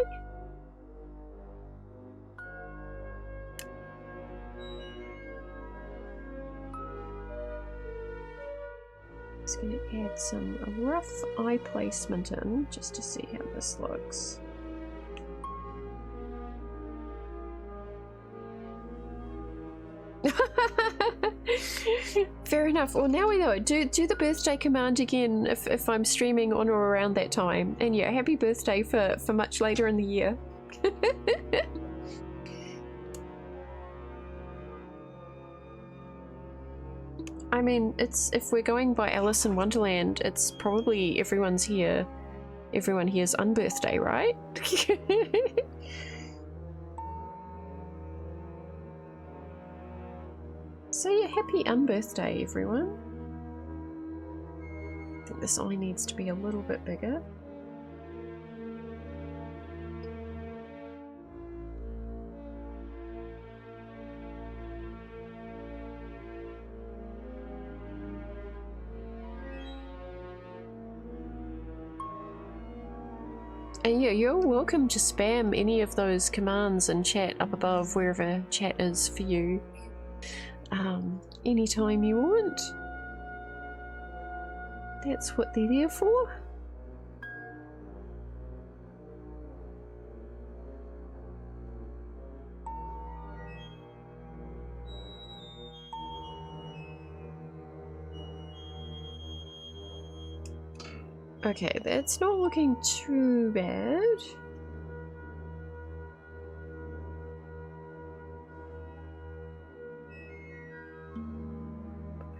[SPEAKER 1] Just going to add some rough eye placement in, just to see how this looks. Fair enough. Well, now we know. Do the birthday command again if I'm streaming on or around that time. And yeah, happy birthday for much later in the year. I mean, it's if we're going by Alice in Wonderland, it's probably everyone here's unbirthday, right? So yeah, happy unbirthday, everyone. I think this eye needs to be a little bit bigger. And yeah, you're welcome to spam any of those commands in chat up above, wherever chat is for you. Anytime you want. That's what they're there for. Okay, that's not looking too bad.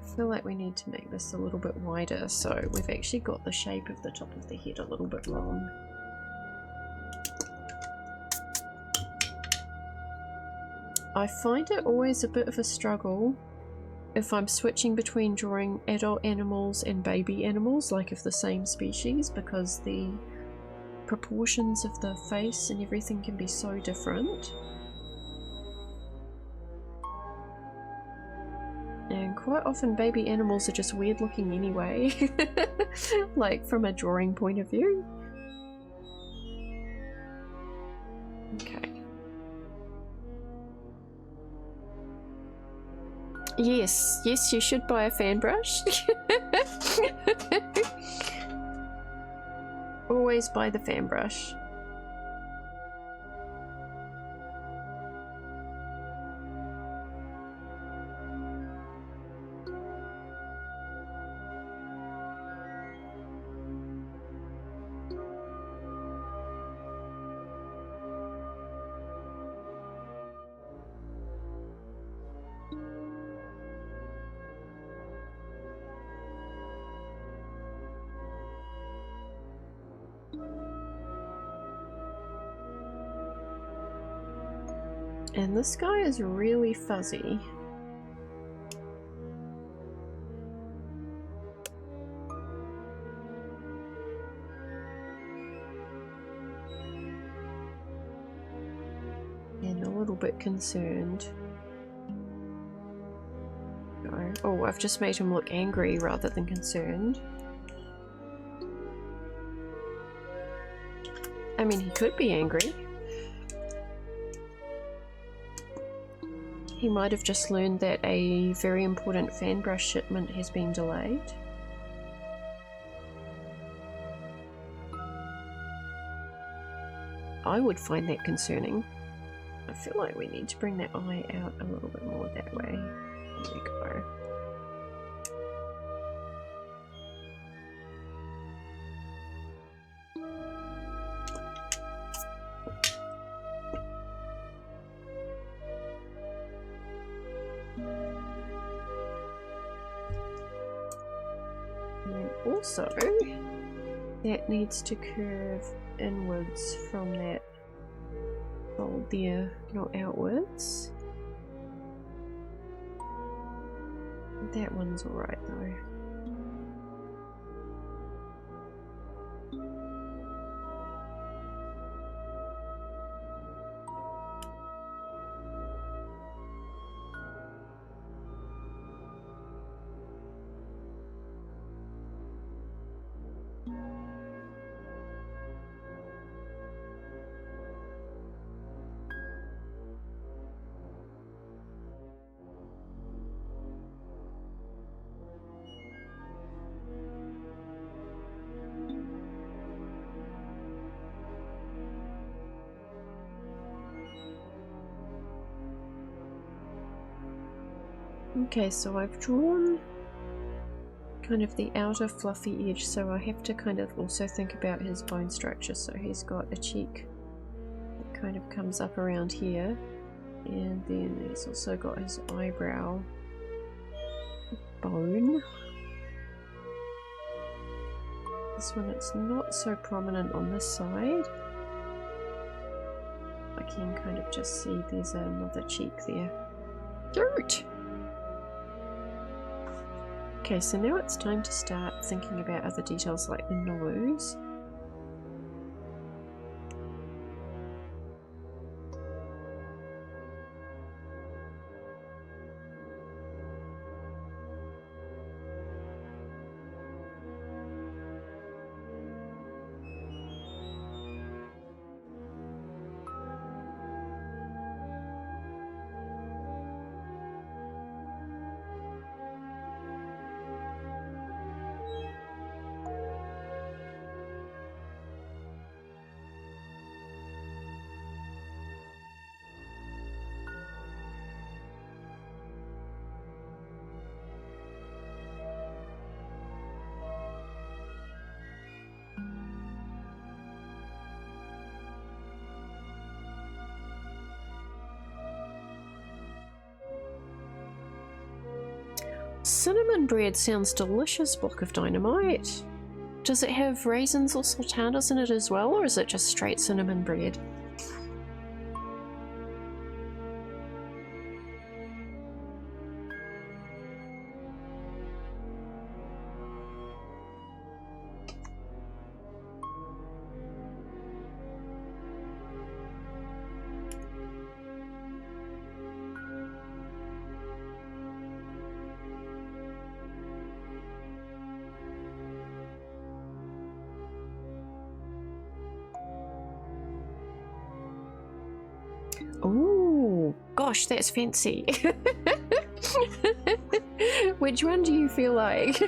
[SPEAKER 1] I feel like we need to make this a little bit wider, so we've actually got the shape of the top of the head a little bit wrong. I find it always a bit of a struggle if I'm switching between drawing adult animals and baby animals, like of the same species, because the proportions of the face and everything can be so different. And quite often baby animals are just weird looking anyway, like from a drawing point of view. Okay. Yes, yes, you should buy a fan brush. Always buy the fan brush. And this guy is really fuzzy. And a little bit concerned. No. Oh, I've just made him look angry rather than concerned. I mean, he could be angry. He might have just learned that a very important fan brush shipment has been delayed. I would find that concerning. I feel like we need to bring that eye out a little bit more that way. There we go. And also, that needs to curve inwards from that fold there, not outwards. That one's alright though. Okay, so I've drawn kind of the outer fluffy edge, so I have to kind of also think about his bone structure. So he's got a cheek that kind of comes up around here, and then he's also got his eyebrow bone. This one, it's not so prominent on this side. I can kind of just see there's another cheek there. Dirt! Okay, so now it's time to start thinking about other details like the nose. Cinnamon bread sounds delicious, block of dynamite. Does it have raisins or sultanas in it as well, or is it just straight cinnamon bread? Oh, gosh, that's fancy. Which one do you feel like?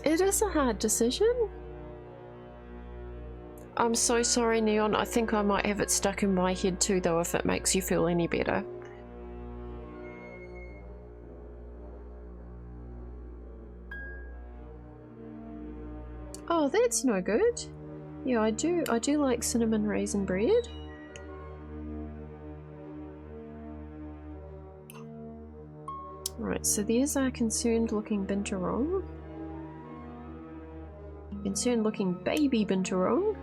[SPEAKER 1] It is a hard decision. I'm so sorry, Neon. I think I might have it stuck in my head too, though, if it makes you feel any better. Oh, that's no good. Yeah, I do like cinnamon raisin bread. Right, so there's our concerned looking Binturong. Concerned looking baby Binturong.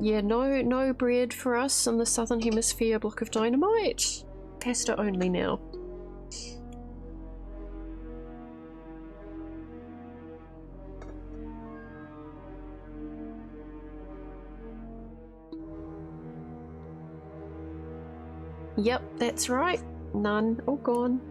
[SPEAKER 1] Yeah, no bread for us in the southern hemisphere, block of dynamite. Pasta only now. Yep, that's right. None. All gone.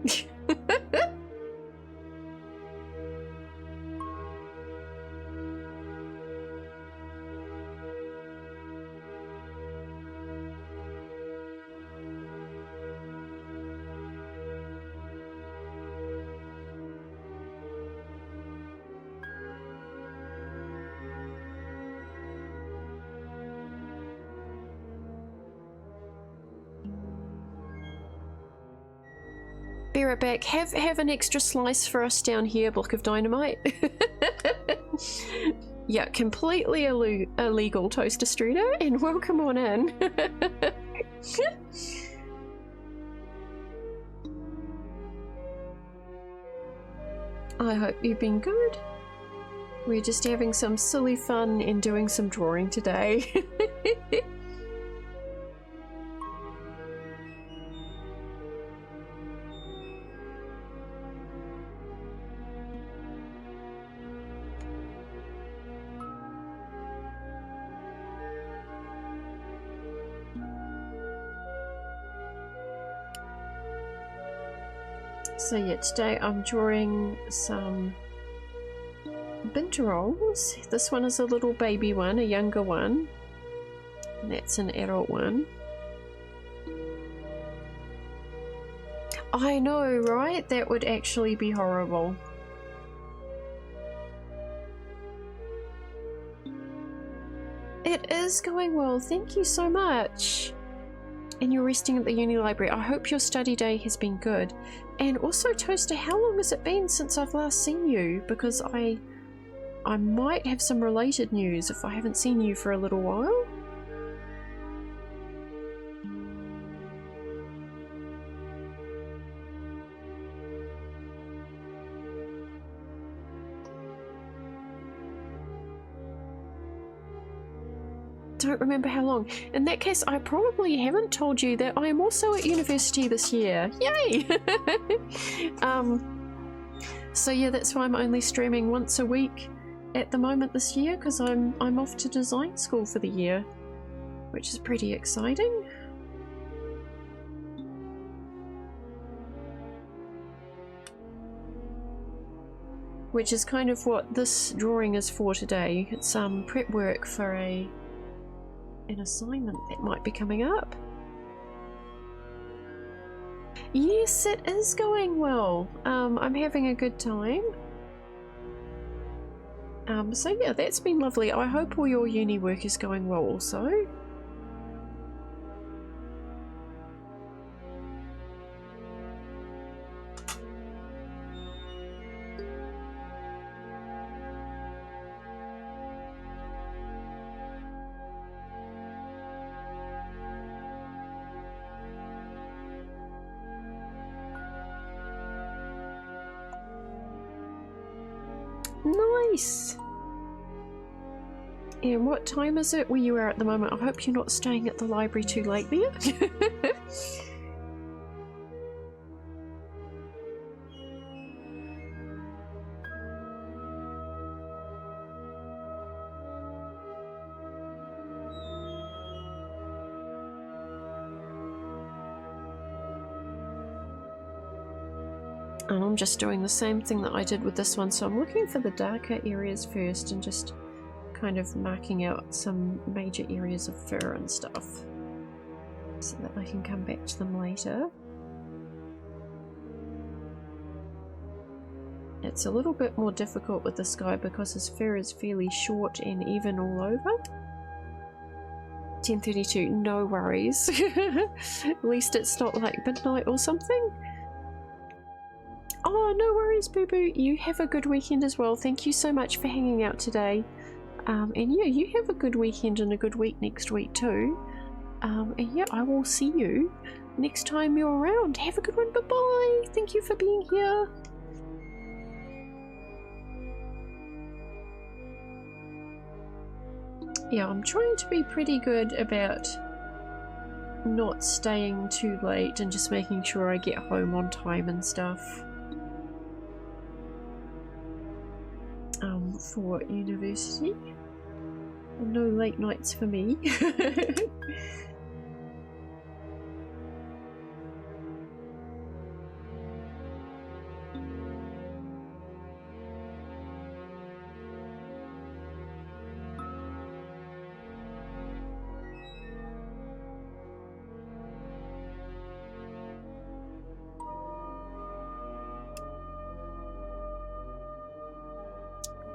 [SPEAKER 1] Be right back. Have an extra slice for us down here, block of dynamite. Yeah, completely illegal toaster strudel, and welcome on in. I hope you've been good. We're just having some silly fun and doing some drawing today. So yeah, today I'm drawing some Binturongs. This one is a little baby one, a younger one. And that's an adult one. I know, right? That would actually be horrible. It is going well, thank you so much. And you're resting at the uni library. I hope your study day has been good. And also, Toaster, how long has it been since I've last seen you? Because I might have some related news if I haven't seen you for a little while. Don't remember how long. In that case, I probably haven't told you that I am also at university this year. Yay! So yeah, that's why I'm only streaming once a week at the moment this year, because I'm off to design school for the year, which is pretty exciting. Which is kind of what this drawing is for today. It's prep work for an assignment that might be coming up. Yes, it is going well. I'm having a good time. So yeah, that's been lovely. I hope all your uni work is going well also. Nice! And what time is it where you are at the moment? I hope you're not staying at the library too late there. And I'm just doing the same thing that I did with this one, so I'm looking for the darker areas first and just kind of marking out some major areas of fur and stuff so that I can come back to them later. It's a little bit more difficult with this guy because his fur is fairly short and even all over. 10:32, no worries. At least it's not like midnight or something. Oh, no worries, Boo Boo. You have a good weekend as well. Thank you so much for hanging out today. And yeah, you have a good weekend and a good week next week too. And yeah, I will see you next time you're around. Have a good one. Bye-bye. Thank you for being here. Yeah, I'm trying to be pretty good about not staying too late and just making sure I get home on time and stuff. For university. No late nights for me.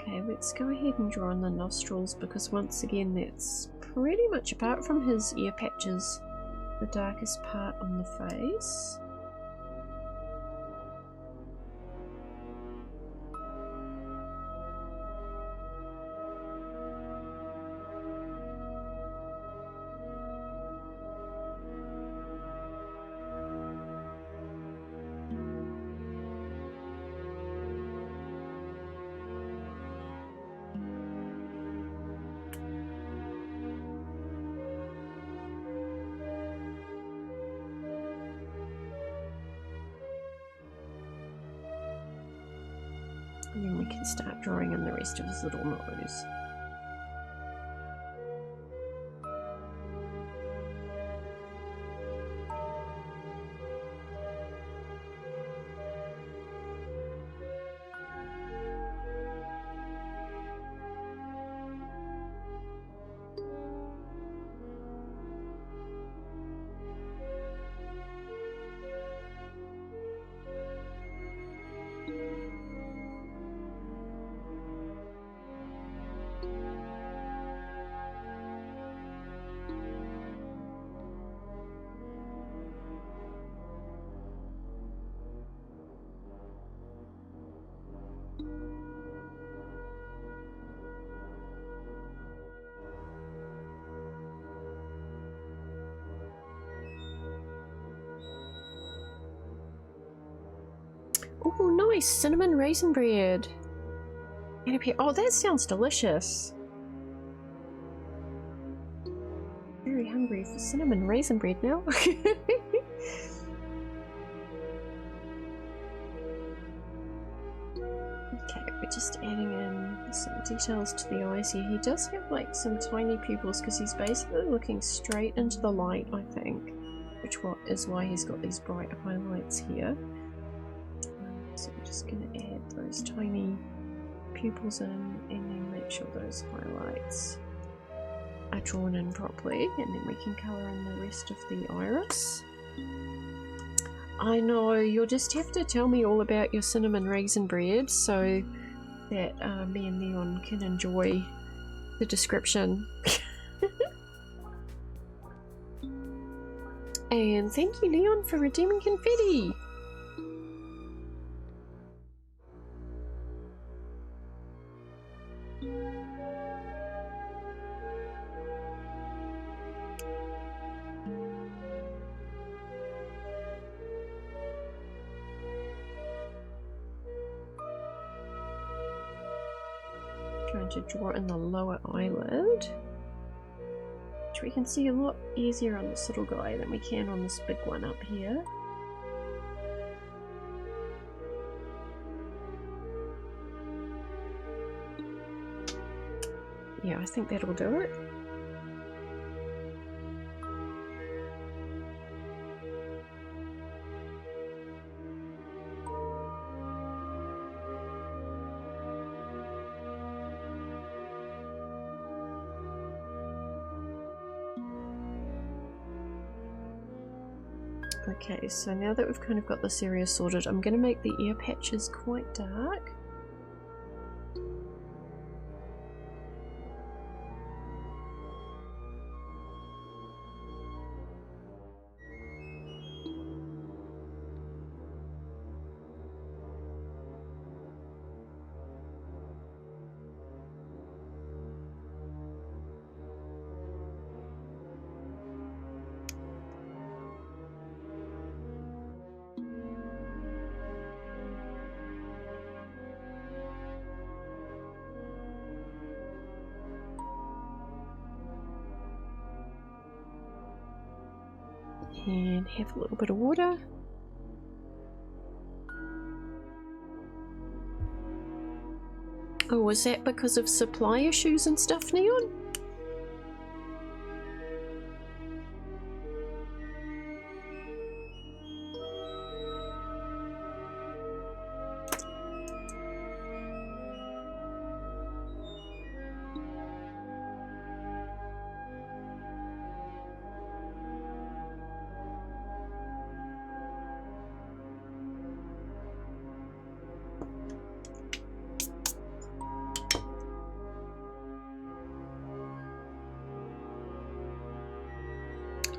[SPEAKER 1] Okay, let's go ahead and draw on the nostrils because once again that's pretty much, apart from his ear patches, the darkest part on the face. And then we can start drawing in the rest of his little nose. Oh, nice! Cinnamon raisin bread! Oh, that sounds delicious! Very hungry for cinnamon raisin bread now. Okay, we're just adding in some details to the eyes here. He does have like some tiny pupils because he's basically looking straight into the light, I think, which is why he's got these bright highlights here. So we're just going to add those tiny pupils in and then make sure those highlights are drawn in properly, and then we can colour in the rest of the iris. I know, you'll just have to tell me all about your cinnamon raisin bread so that me and Neon can enjoy the description. And thank you, Neon, for redeeming confetti! Trying to draw in the lower eyelid, which we can see a lot easier on this little guy than we can on this big one up here. Yeah, I think that'll do it. Okay, so now that we've kind of got this area sorted, I'm going to make the ear patches quite dark. And have a little bit of water. Oh, was that because of supply issues and stuff, Neon?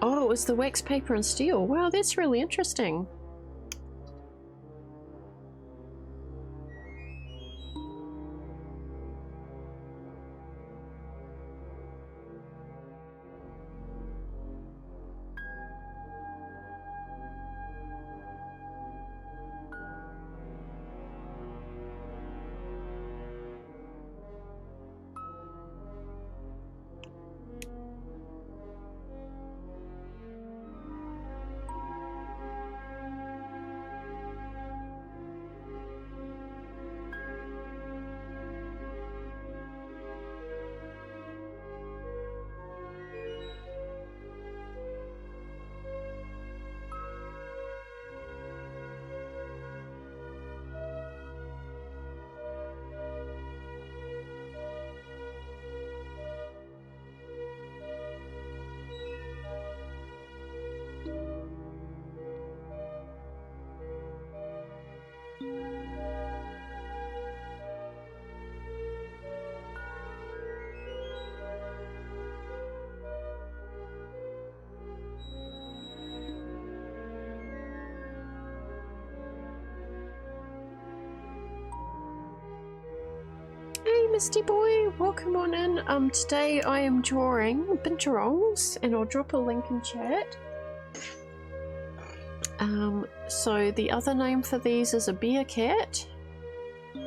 [SPEAKER 1] Oh, it was the wax paper and steel. Wow, that's really interesting. Hey Misty boy, welcome on in. Today I am drawing Binturongs and I'll drop a link in chat. So the other name for these is a bear cat. There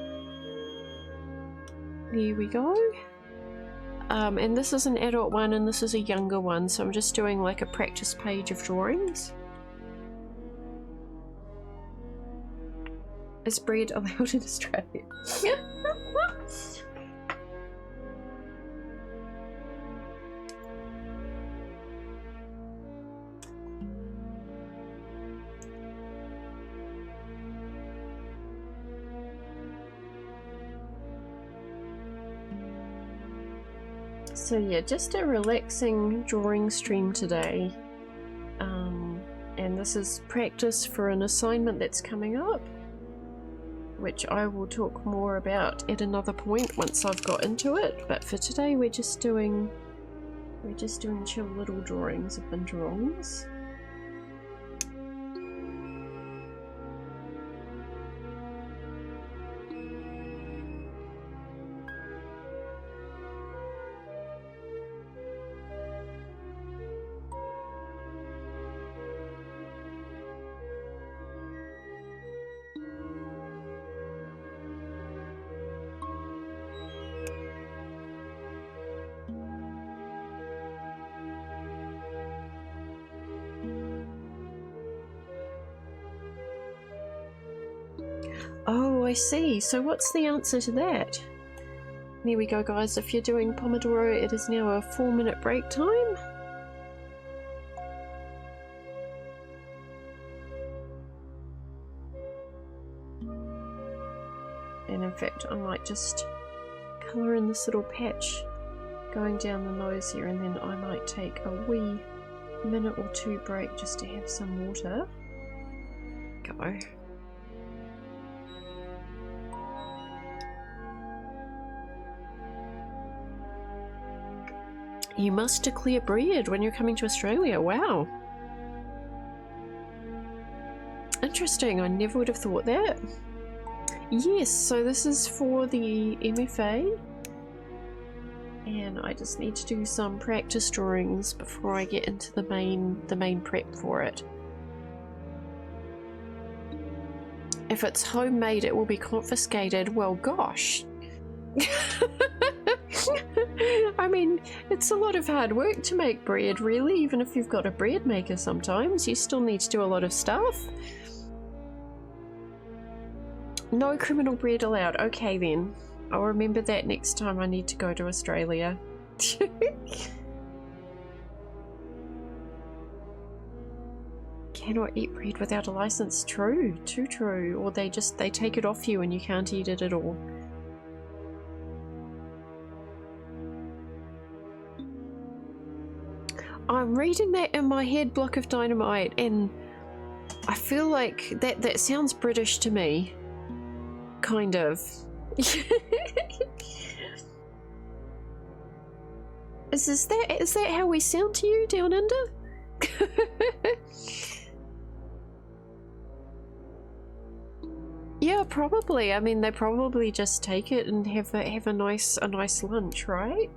[SPEAKER 1] we go. And this is an adult one and this is a younger one, so I'm just doing like a practice page of drawings. Is breed allowed in Australia? So yeah, just a relaxing drawing stream today. And this is practice for an assignment that's coming up, which I will talk more about at another point once I've got into it. But for today we're just doing chill little drawings of Binturongs. Oh, I see. So what's the answer to that? There we go, guys. If you're doing Pomodoro, it is now a 4-minute break time. And in fact, I might just colour in this little patch going down the nose here, and then I might take a wee minute or two break just to have some water. Go. You must declare bread when you're coming to Australia. Wow. Interesting. I never would have thought that. Yes, so this is for the MFA. And I just need to do some practice drawings before I get into the main prep for it. If it's homemade, it will be confiscated. Well, gosh. I mean, it's a lot of hard work to make bread, really. Even if you've got a bread maker sometimes, you still need to do a lot of stuff. No criminal bread allowed. Okay then. I'll remember that next time I need to go to Australia. Cannot eat bread without a license. True, too true. Or they take it off you and you can't eat it at all. I'm reading that in my head, Block of Dynamite, and I feel like that sounds British to me. Kind of. Is that how we sound to you down under? Yeah, probably. I mean, they probably just take it and have a nice lunch, right?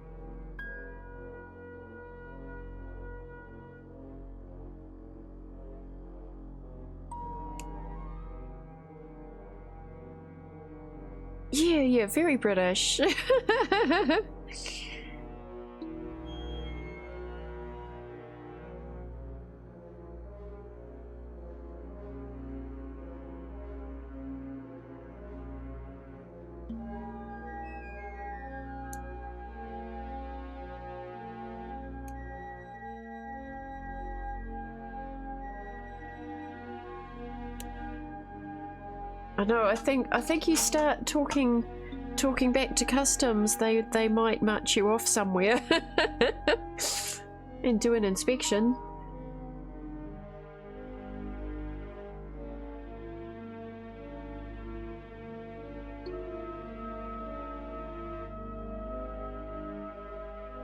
[SPEAKER 1] Yeah, very British. I know. I think you start talking back to customs, they might march you off somewhere and do an inspection.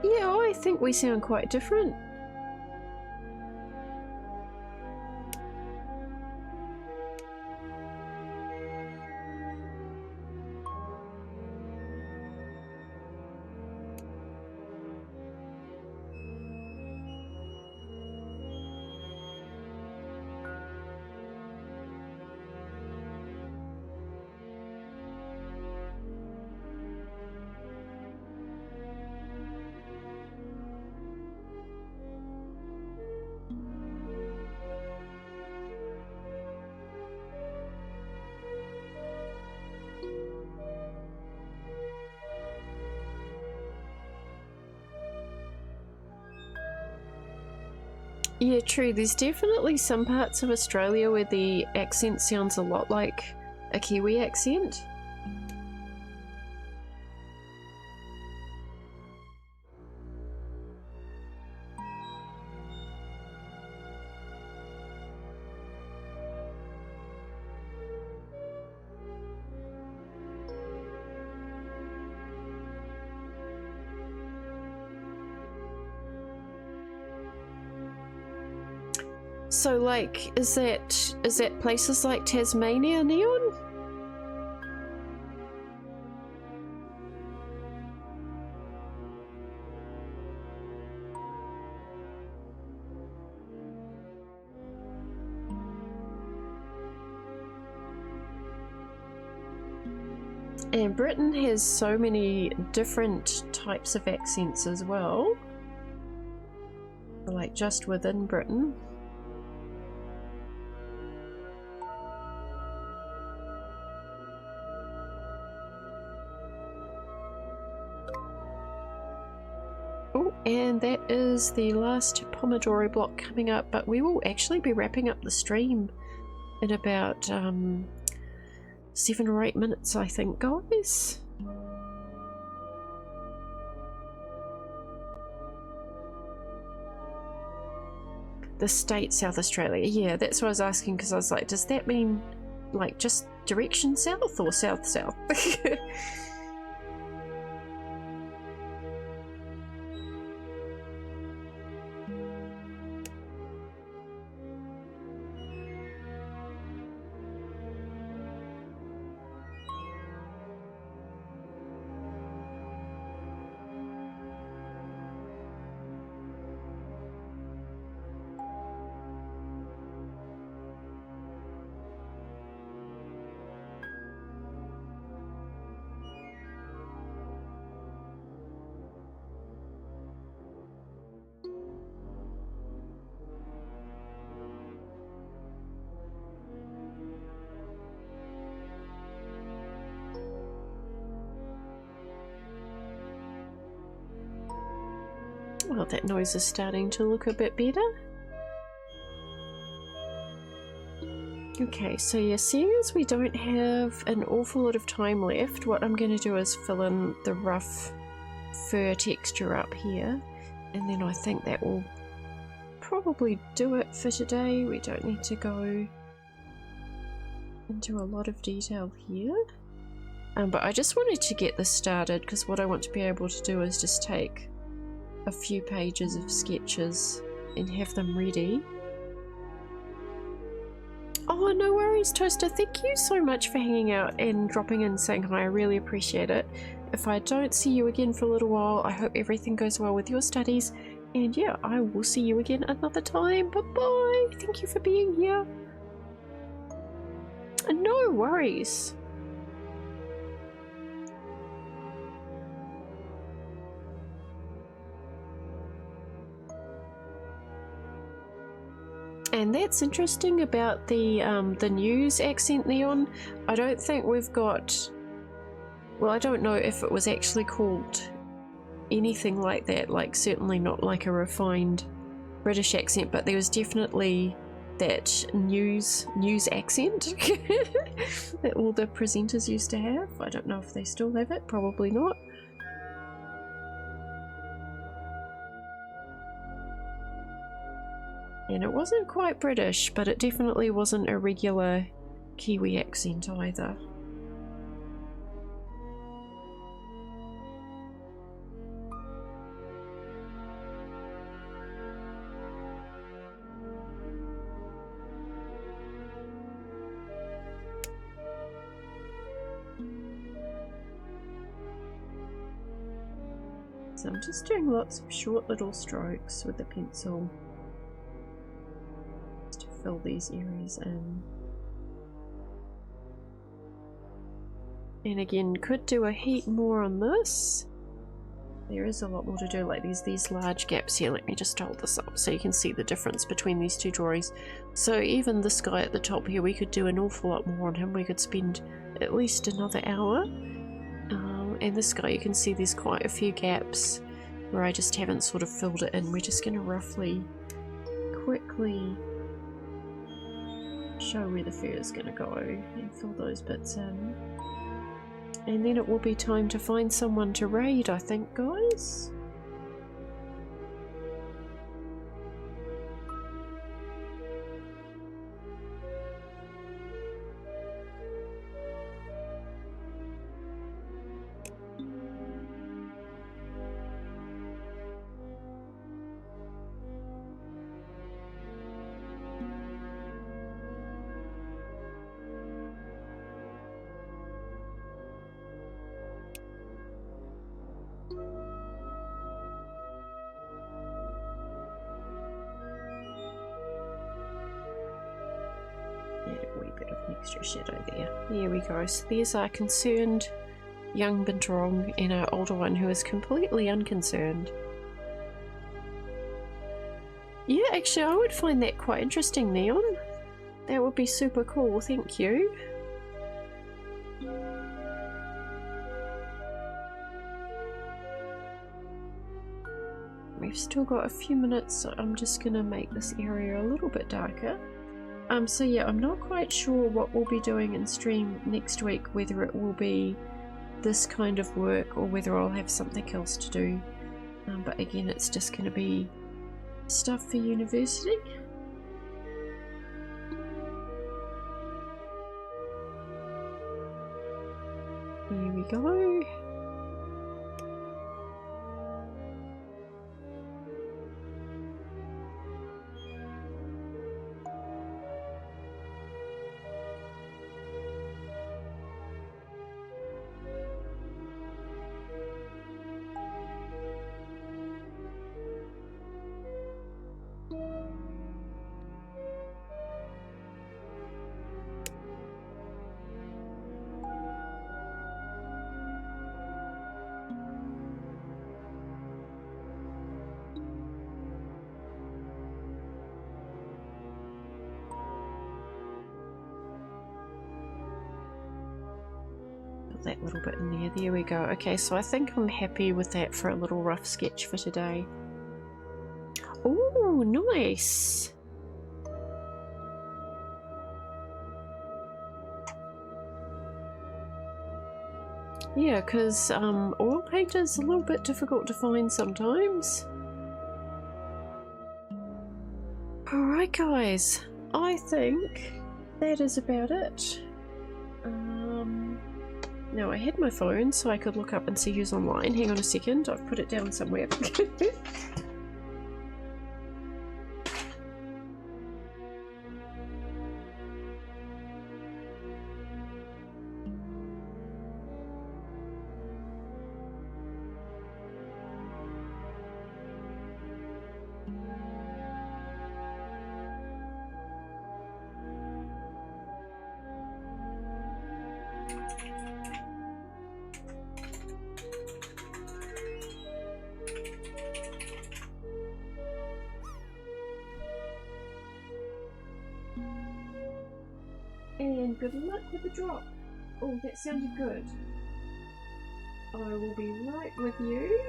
[SPEAKER 1] Yeah, I think we sound quite different. Yeah, true. There's definitely some parts of Australia where the accent sounds a lot like a Kiwi accent. So, like, is that places like Tasmania, Neon? And Britain has so many different types of accents as well. Like, just within Britain. Oh, and that is the last Pomodoro block coming up, but we will actually be wrapping up the stream in about 7 or 8 minutes, I think, guys. The state South Australia, yeah, that's what I was asking, because I was like, does that mean like just direction south or south? Well, that noise is starting to look a bit better. Okay, so yeah, seeing as we don't have an awful lot of time left, what I'm going to do is fill in the rough fur texture up here, and then I think that will probably do it for today. We don't need to go into a lot of detail here. But I just wanted to get this started, because what I want to be able to do is just take a few pages of sketches and have them ready. Oh, no worries, Toaster. Thank you so much for hanging out and dropping in saying hi. I really appreciate it. If I don't see you again for a little while, I hope everything goes well with your studies. And yeah, I will see you again another time. Bye-bye. Thank you for being here. No worries. And that's interesting about the news accent, Neon. I don't think we've got... Well, I don't know if it was actually called anything like that, like certainly not like a refined British accent, but there was definitely that news accent that all the presenters used to have. I don't know if they still have it, probably not. And it wasn't quite British, but it definitely wasn't a regular Kiwi accent either. So I'm just doing lots of short little strokes with the pencil to fill these areas in. And again, could do a heap more on this. There is a lot more to do, like there's these large gaps here. Let me just hold this up so you can see the difference between these two drawings. So even this guy at the top here, we could do an awful lot more on him. We could spend at least another hour. And this guy, you can see there's quite a few gaps where I just haven't sort of filled it in. We're just going to roughly, quickly show where the fur is going to go and fill those bits in. And then it will be time to find someone to raid, I think, guys. Extra shadow there. There we go. So there's our concerned young Binturong and our older one who is completely unconcerned. Yeah, actually I would find that quite interesting, Neon. That would be super cool, thank you. we've still got a few minutes, so I'm just gonna make this area a little bit darker. So yeah, I'm not quite sure what we'll be doing in stream next week, whether it will be this kind of work or whether I'll have something else to do. But again, it's just gonna be stuff for university. Here we go. That little bit in there we go. Okay, so I think I'm happy with that for a little rough sketch for today. Oh, nice. Yeah, because oil paint is a little bit difficult to find sometimes. Alright guys, I think that is about it. Now I had my phone so I could look up and see who's online. Hang on a second, I've put it down somewhere. And good luck with the drop. Oh, that sounded good. I will be right with you.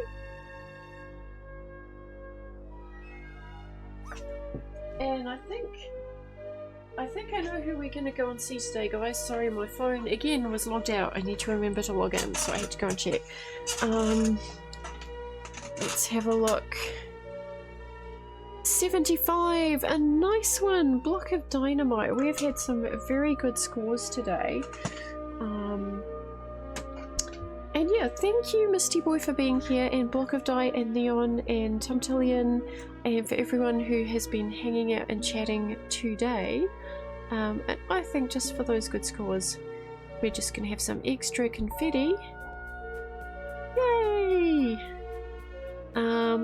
[SPEAKER 1] And I think I know who we're gonna go and see today, guys. Sorry, my phone again was logged out. I need to remember to log in, so I had to go and check. Let's have a look. 75, a nice one. Block of Dynamite. We have had some very good scores today. And yeah, thank you Misty Boy for being here, and Block of Di and Neon and Tumtillion, and for everyone who has been hanging out and chatting today. And I think just for those good scores, we're just gonna have some extra confetti. Yay!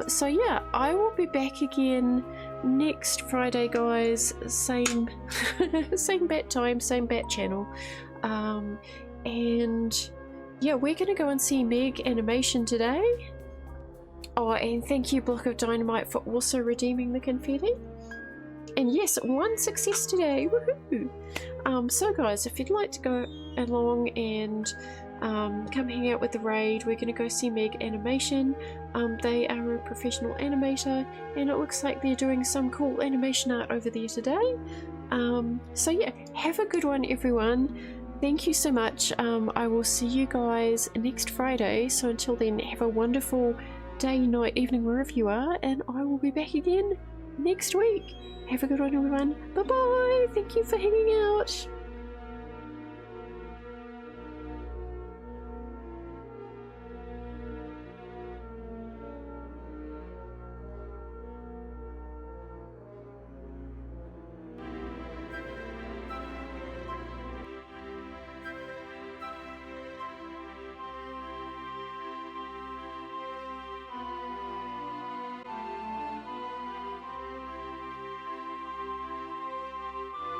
[SPEAKER 1] So yeah, I will be back again next Friday, guys. Same same bat time, same bat channel. And yeah, we're gonna go and see Meg Animation today. Oh, and thank you Block of Dynamite for also redeeming the confetti. And yes, one success today, woohoo! So guys, if you'd like to go along and come hang out with the raid, we're going to go see Meg Animation. They are a professional animator, and it looks like they're doing some cool animation art over there today. So yeah, have a good one everyone. Thank you so much. I will see you guys next Friday, so until then, have a wonderful day, night, evening, wherever you are, and I will be back again next week. Have a good one everyone. Bye bye. Thank you for hanging out.